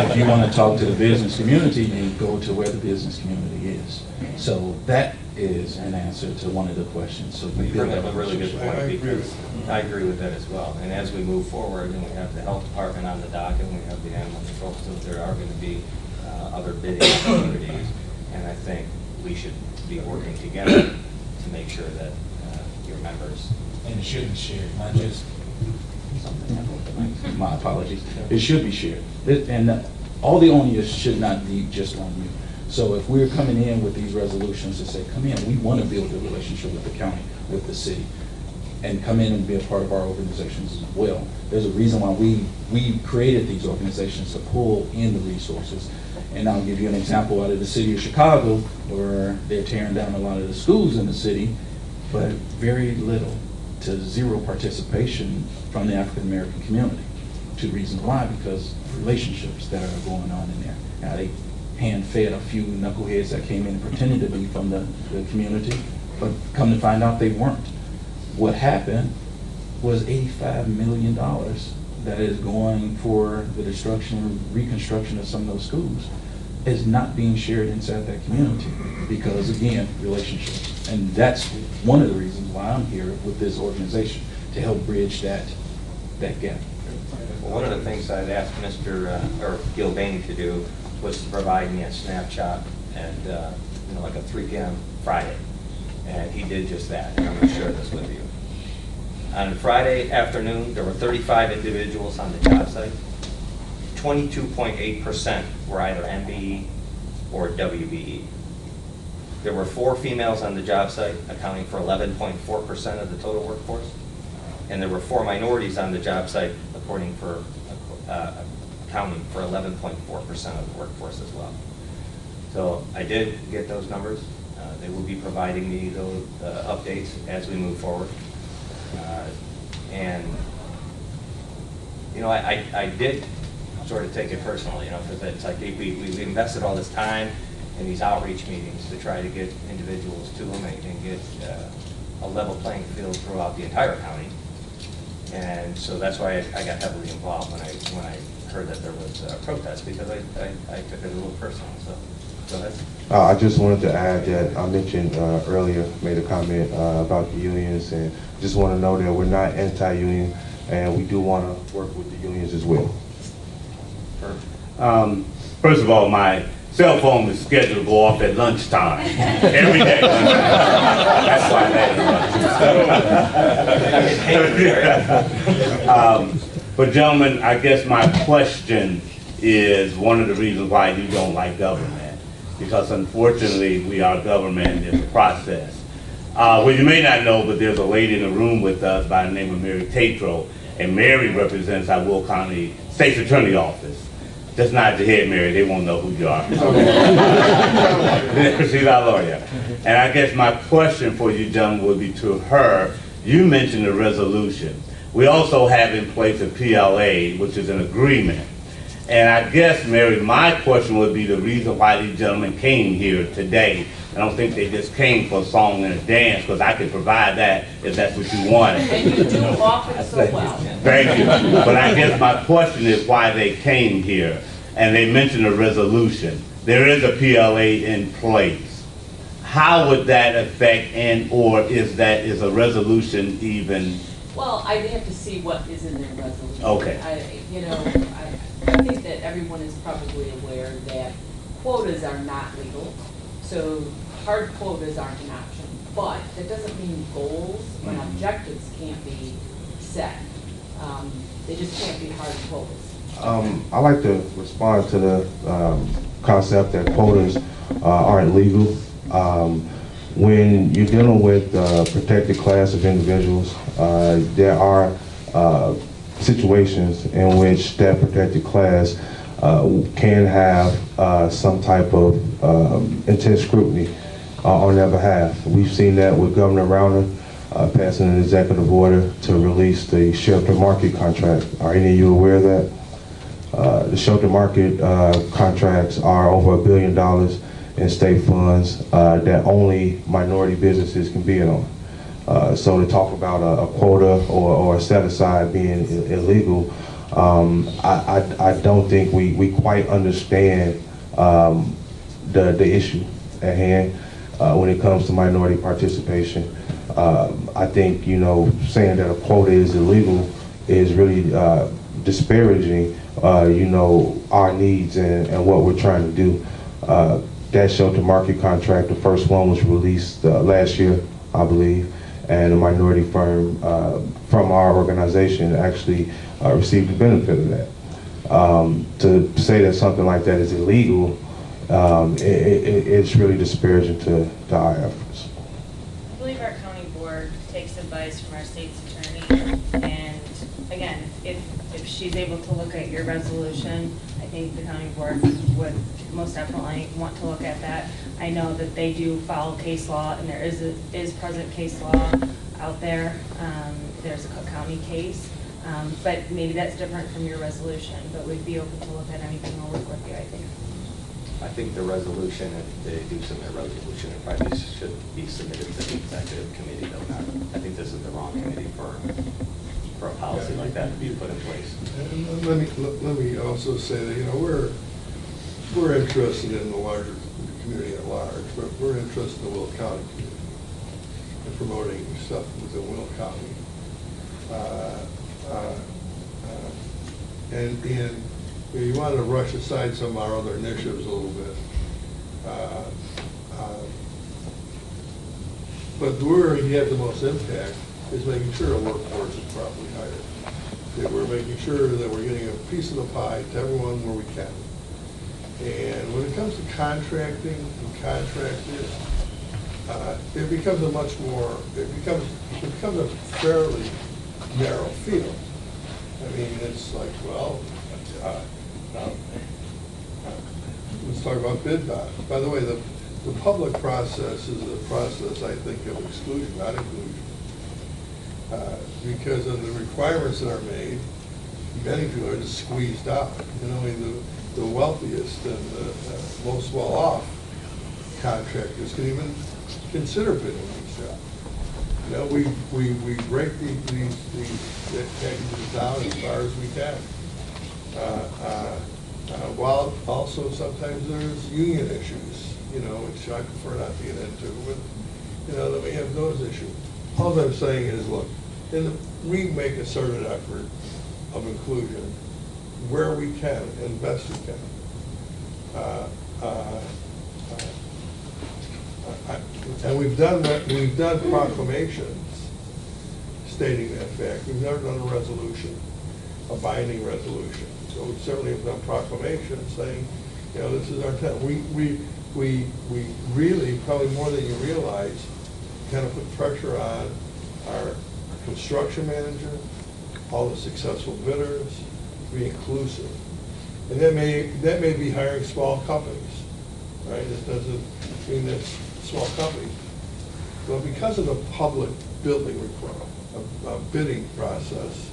if you want to talk to the business community, you go to where the business community is. So that is an answer to one of the questions. So you bring up a really good point, because I agree with that as well. And as we move forward, and we have the health department on the docket, and we have the animal control, so there are going to be other bidding opportunities. And I think we should be working together to make sure that your members. And it should be shared, not just something. My apologies. It should be shared. And all the onus should not be just on you. So if we're coming in with these resolutions to say, come in, we want to build a relationship with the county, with the city, and come in and be a part of our organizations as well. There's a reason why we created these organizations to pull in the resources. And I'll give you an example out of the city of Chicago, where they're tearing down a lot of the schools in the city, but very little to zero participation from the African American community. Two reasons why: because relationships that are going on in there. Now, they hand-fed a few knuckleheads that came in pretending to be from the community, but come to find out they weren't. What happened was $85 million that is going for the destruction and reconstruction of some of those schools is not being shared inside that community because, again, relationships. And that's one of the reasons why I'm here with this organization, to help bridge that gap. Well, one of the things I'd asked Mr. or Gilbane to do was to provide me a snapshot and, like a 3 p.m. Friday. And he did just that, and I'm going to share this with you. On Friday afternoon, there were 35 individuals on the job site. 22.8% were either MBE or WBE. There were 4 females on the job site, accounting for 11.4% of the total workforce. And there were 4 minorities on the job site, accounting for 11.4% of the workforce as well. So I did get those numbers. They will be providing me those updates as we move forward. And I did sort of take it personally, because it's like we've invested all this time in these outreach meetings to try to get individuals to them and get a level playing field throughout the entire county. And so that's why I got heavily involved when I heard that there was a protest, because I took it a little personal. So go ahead. I just wanted to add that I mentioned earlier, made a comment about the unions, and just want to know that we're not anti-union, and we do want to work with the unions as well. First of all, my cell phone is scheduled to go off at lunchtime every day. That's why that is. But gentlemen, I guess my question is one of the reasons why you don't like government, because unfortunately we are government in the process. Well, you may not know, but there's a lady in the room with us by the name of Mary Tatro, and Mary represents our Will County State's Attorney Office. Just nod your head, Mary, they won't know who you are. She's our lawyer. And I guess my question for you, gentlemen, would be to her. You mentioned a resolution. We also have in place a PLA, which is an agreement. And I guess, Mary, my question would be the reason why these gentlemen came here today. I don't think they just came for a song and a dance, because I could provide that if that's what you wanted. And you do offer so well. Thank you. But I guess my question is why they came here. And they mentioned a resolution. There is a PLA in place. How would that affect, or is a resolution even? Well, I'd have to see what is in their resolution. Okay. I think that everyone is probably aware that quotas are not legal. So hard quotas aren't an option, but that doesn't mean goals and objectives can't be set. They just can't be hard quotas. I like to respond to the concept that quotas aren't legal. When you're dealing with a protected class of individuals, there are situations in which that protected class can have some type of intense scrutiny on their behalf. We've seen that with Governor Rauner passing an executive order to release the shelter market contract. Are any of you aware of that? The shelter market contracts are over $1 billion in state funds that only minority businesses can bid on. So to talk about a quota or a set aside being illegal, I don't think we quite understand the issue at hand when it comes to minority participation. I think, saying that a quota is illegal is really disparaging, our needs and what we're trying to do. That shelter market contract, the first one was released last year, I believe, and a minority firm from our organization actually received the benefit of that. To say that something like that is illegal, it's really disparaging to our efforts. I believe our county board takes advice from our state's attorney, and again, if she's able to look at your resolution, I think the county board would most definitely want to look at that. I know that they do follow case law, and there is present case law out there. There's a Cook County case, but maybe that's different from your resolution, but we'd be open to look at anything. We'll work with you, I think. I think the resolution, if they do submit a resolution, it probably should be submitted to the executive committee, though not. I think this is the wrong committee for a policy like that to be put in place. And let me also say that, you know, we're interested in the larger community at large, but we're interested in the Will County community and promoting stuff within Will County. And you want to rush aside some of our other initiatives a little bit. But where you have the most impact is making sure our workforce is properly hired. That we're making sure that we're getting a piece of the pie to everyone where we can. And when it comes to contracting and contractors, it becomes a much more, it becomes a fairly narrow field. I mean, it's like, well, let's talk about bid bonds. By the way, the public process is a process, I think, of exclusion, not inclusion. Because of the requirements that are made, many people are just squeezed out. You know, I mean, the wealthiest and the most well-off contractors can even consider bidding these jobs. You know, we break these packages down as far as we can. While also sometimes there's union issues, you know, which I prefer not to get into, but, you know, that we have those issues. All I'm saying is, look, we make a certain effort of inclusion where we can and best we can. And we've done proclamations stating that fact. We've never done a resolution, a binding resolution. So we certainly have done proclamations saying, you know, this is our intent. We really, probably more than you realize, kind of put pressure on our construction manager, all the successful bidders, to be inclusive. And that may be hiring small companies, right? It doesn't mean that small companies. But because of the public building requirement, bidding process,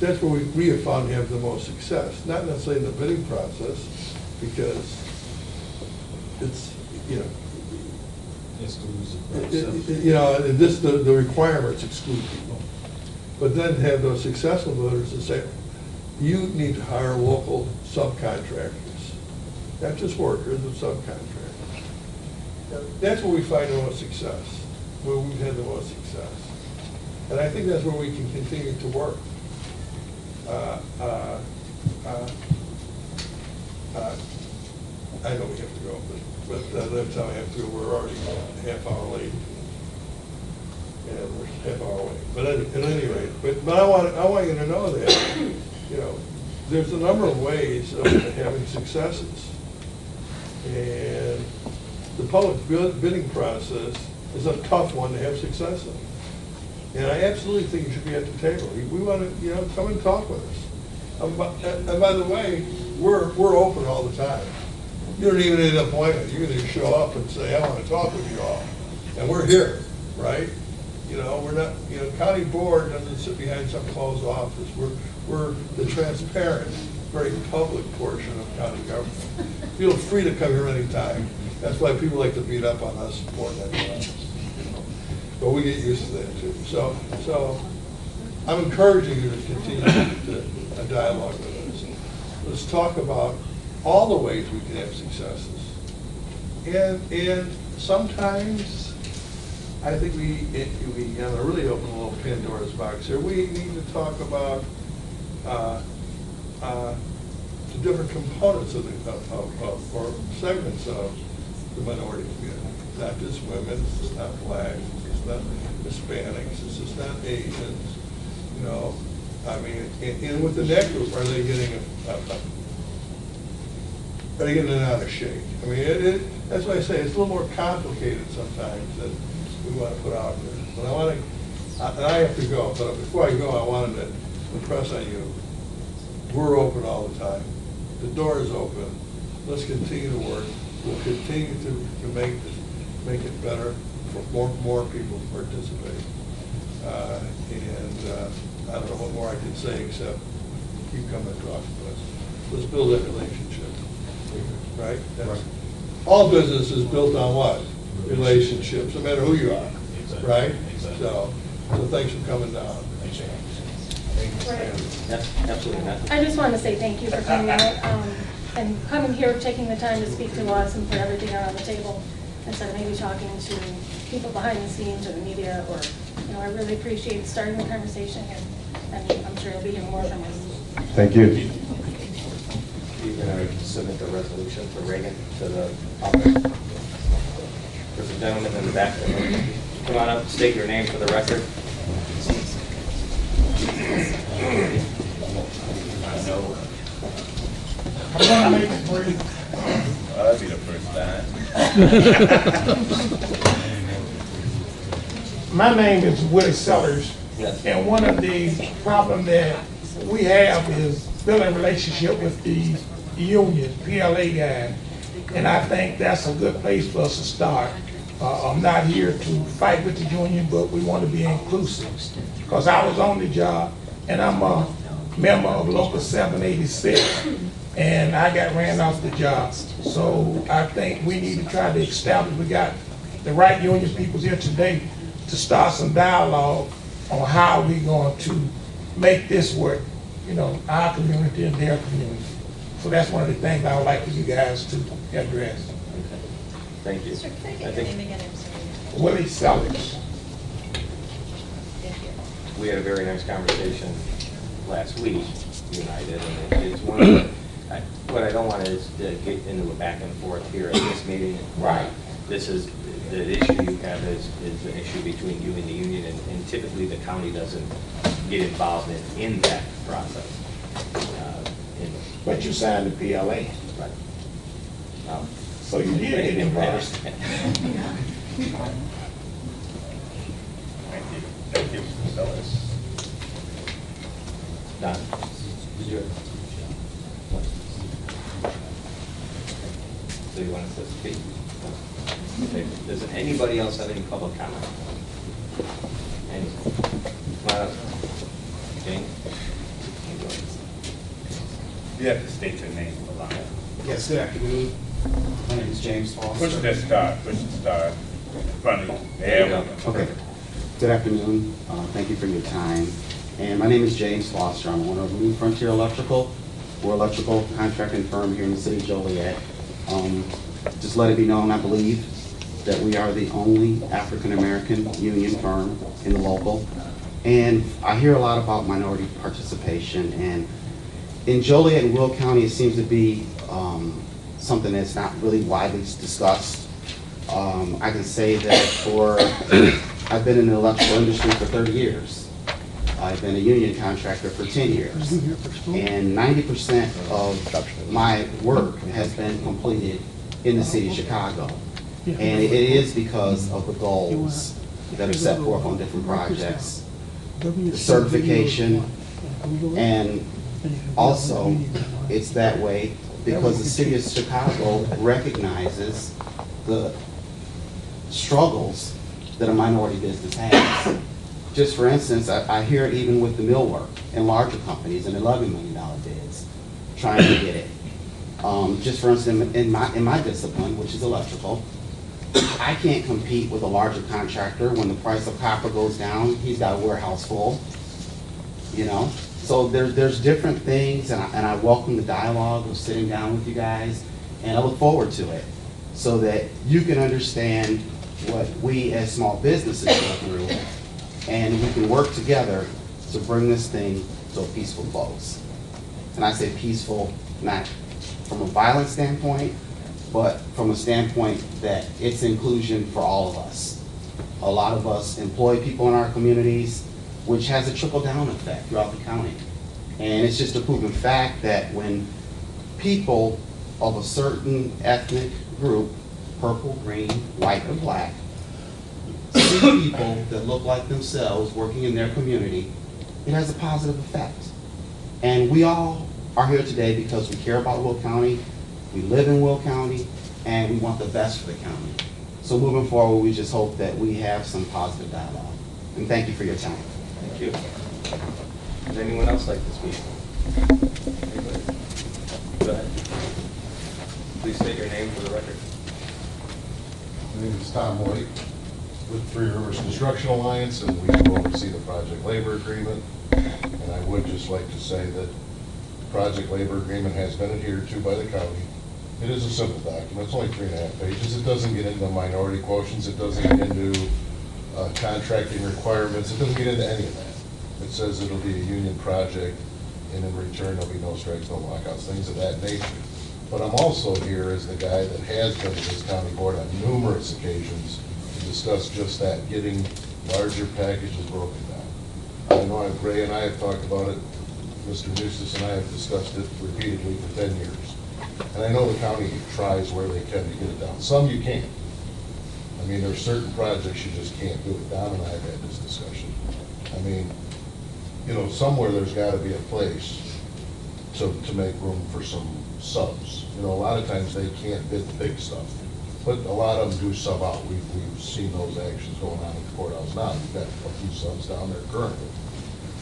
that's where we have found to have the most success. Not necessarily in the bidding process, because it's, you know, you know, the requirements exclude people. But then have those successful bidders to say, you need to hire local subcontractors, not just workers, but subcontractors. That's where we find the most success, where we've had the most success. And I think that's where we can continue to work. I know we have to go, but that's how I have to go. We're already a half hour late. And we're half hour away. But at any rate, but I want you to know that, you know, there's a number of ways of having successes. And the public bidding process is a tough one to have success in. And I absolutely think you should be at the table. We want to, you know, come and talk with us. And by the way, we're open all the time. You don't even need an appointment. You can just show up and say, I want to talk with you all. And we're here, right? You know, we're not, you know, county board doesn't sit behind some closed office. We're the transparent, very public portion of county government. Feel free to come here anytime. That's why people like to beat up on us more than anyone else. But we get used to that too. So I'm encouraging you to continue a dialogue with us. Let's talk about all the ways we can have successes. And sometimes I think we really open a little Pandora's box here. We need to talk about the different components of or segments of the minority community. Not just women, it's just not blacks, it's just not Hispanics, it's just not Asians. You know, I mean, and with the net group, are they getting it out of shape? I mean, that's why I say it's a little more complicated sometimes than we want to put out there. But I have to go. But before I go, I wanted to impress on you, we're open all the time. The door is open. Let's continue to work. We'll continue to make it better for more people to participate. I don't know what more I can say except keep coming to talk to us. Let's build that relationship, right? All business is built on what? Relationships, no matter who you are, right? So thanks for coming down. Absolutely. I just wanted to say thank you for coming out and coming here, taking the time to speak to us and put everything out on the table instead of maybe talking to people behind the scenes or the media. Or, you know, I really appreciate starting the conversation, and I'm sure you'll be hearing more from us. Thank you. You're going to submit the resolution for Reagan to the office. There's a gentleman in the back. Come on up, state your name for the record. I'm gonna make it brief. That'd be the first time. My name is Willie Sellers. Yes. And one of the problems that we have is building a relationship with the union, PLA guys. And I think that's a good place for us to start. I'm not here to fight with the union, but we want to be inclusive. Because I was on the job, and I'm a member of Local 786, and I got ran off the job. So I think we need to try to establish, we got the right union people here today to start some dialogue on how we're going to make this work, you know, our community and their community. So that's one of the things I would like for you guys to address. Thank you. Sir, can I get your name again? I'm sorry. Willie Sellers. We had a very nice conversation last week, United, and it's one of the, what I don't want is to get into a back and forth here at this meeting. Right. This is, the issue you have is an issue between you and the union, and typically the county doesn't get involved in that process. But you signed the PLA. Right. So you did get involved. Thank you. Thank you, Mr. Sellers. Don, did you? So you want us to speak? Okay. Does anybody else have any public comment? Any? Jane? You have to state your name for the line. Yes, good afternoon. My name is James Foster. Push the star in front of you. There we go. Okay. Good afternoon. Thank you for your time. And my name is James Foster. I'm owner of New Frontier Electrical. We're an electrical contracting firm here in the city of Joliet. Just let it be known, I believe, that we are the only African-American union firm in the local. And I hear a lot about minority participation. And in Joliet and Will County, it seems to be something that's not really widely discussed. I can say that I've been in the electrical industry for 30 years. I've been a union contractor for 10 years. And 90% of my work has been completed in the city of Chicago. And it is because of the goals that are set forth on different projects, the certification, and also it's that way because the city of Chicago recognizes the struggles that a minority business has. Just for instance, I hear it even with the millwork and larger companies and $11 million bids trying to get it. Just for instance, in my discipline, which is electrical, I can't compete with a larger contractor when the price of copper goes down. He's got a warehouse full, you know? So there's different things, and I welcome the dialogue of sitting down with you guys, and I look forward to it so that you can understand what we as small businesses go through, and we can work together to bring this thing to a peaceful close. And I say peaceful, not from a violent standpoint, but from a standpoint that it's inclusion for all of us. A lot of us employ people in our communities, which has a trickle-down effect throughout the county. And it's just a proven fact that when people of a certain ethnic group, purple, green, white, or black, see people that look like themselves working in their community, it has a positive effect. And we all are here today because we care about Will County, we live in Will County, and we want the best for the county. So moving forward, we just hope that we have some positive dialogue. And thank you for your time. Thank you. Would anyone else like to speak? Anybody? Go ahead. Please state your name for the record. My name is Tom White with Three Rivers Construction Alliance, and we do oversee the project labor agreement. And I would just like to say that the project labor agreement has been adhered to by the county. It is a simple document. It's only 3.5 pages. It doesn't get into minority quotients. It doesn't get into contracting requirements. It doesn't get into any of that. It says it'll be a union project, and in return, there'll be no strikes, no lockouts, things of that nature. But I'm also here as the guy that has been to this county board on numerous occasions to discuss just that, getting larger packages broken down. I know Ray and I have talked about it. Mr. Nustis and I have discussed it repeatedly for 10 years. And I know the county tries where they can to get it down. Some you can't. I mean, there's certain projects you just can't do it. Don and I have had this discussion. I mean, you know, somewhere there's got to be a place to make room for some subs. You know, a lot of times they can't bid the big stuff, but a lot of them do sub out. We've seen those actions going on at the courthouse now. We've got a few subs down there currently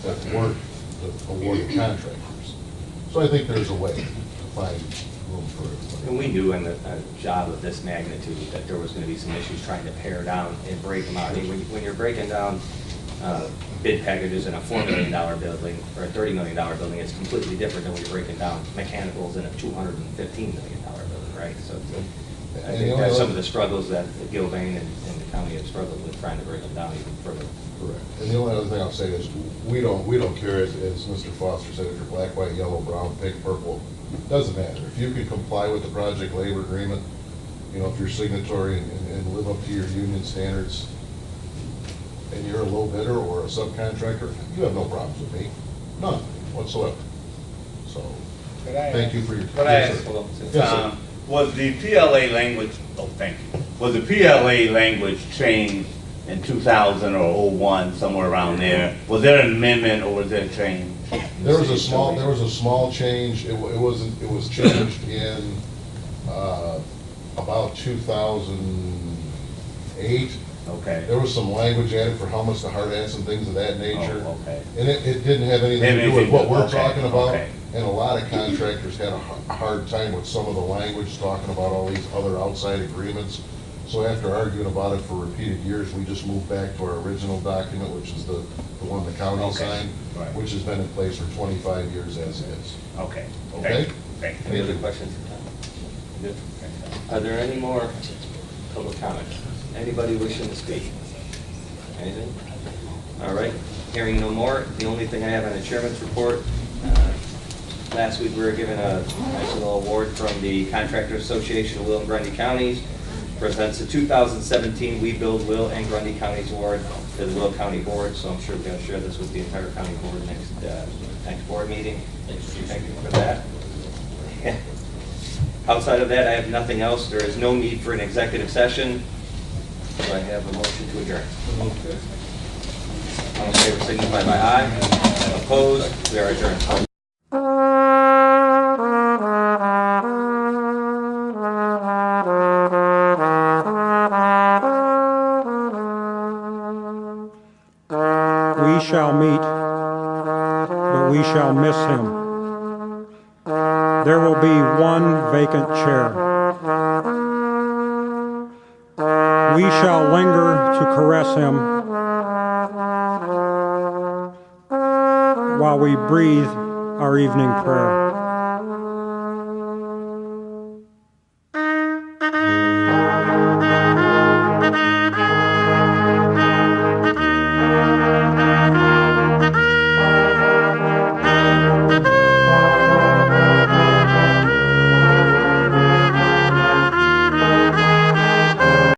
that work the awarded contractors. So I think there's a way to find room for everybody. And we knew in a job of this magnitude that there was going to be some issues trying to pare down and break them out. I mean, when you're breaking down bid packages in a $4 million building or a $30 million building, it's completely different than when you're breaking down mechanicals in a $215 million building, right? So I think that's some of the struggles that Gilbane and the county have struggled with trying to break them down even further. Correct. And the only other thing I'll say is we don't care, as Mr. Foster said, if you're black, white, yellow, brown, pink, purple, doesn't matter. If you can comply with the project labor agreement, you know, if you're signatory and live up to your union standards, and you're a low bidder or a subcontractor, you have no problems with me, none whatsoever. So, thank you for your. But Yes, sir. Was the PLA language? Oh, thank you. Was the PLA language changed in 2000 or 01, somewhere around there? Was there an amendment or was there a change? There was a small change. It was changed in about 2008. Okay. There was some language added for how much the hard hats and things of that nature. Oh, okay. And it didn't have anything to do with what we're talking about. Okay. And a lot of contractors had a hard time with some of the language talking about all these other outside agreements. So after arguing about it for repeated years, we just moved back to our original document, which is the one the county signed, Right. which has been in place for 25 years as is. Okay. Okay? Thank you. Any other questions? Good. Are there any more public comments? Anybody wishing to speak? Anything? All right, hearing no more. The only thing I have on the chairman's report, last week we were given a nice little award from the Contractor Association of Will and Grundy Counties. Presents the 2017 We Build Will and Grundy Counties Award to the Will County Board, so I'm sure we're going to share this with the entire county board next board meeting. Thank you for that. Outside of that, I have nothing else. There is no need for an executive session. Do I have a motion to adjourn? All in favor signify by aye. Opposed? We are adjourned. We shall meet, but we shall miss him. There will be one vacant chair. We shall linger to caress him while we breathe our evening prayer.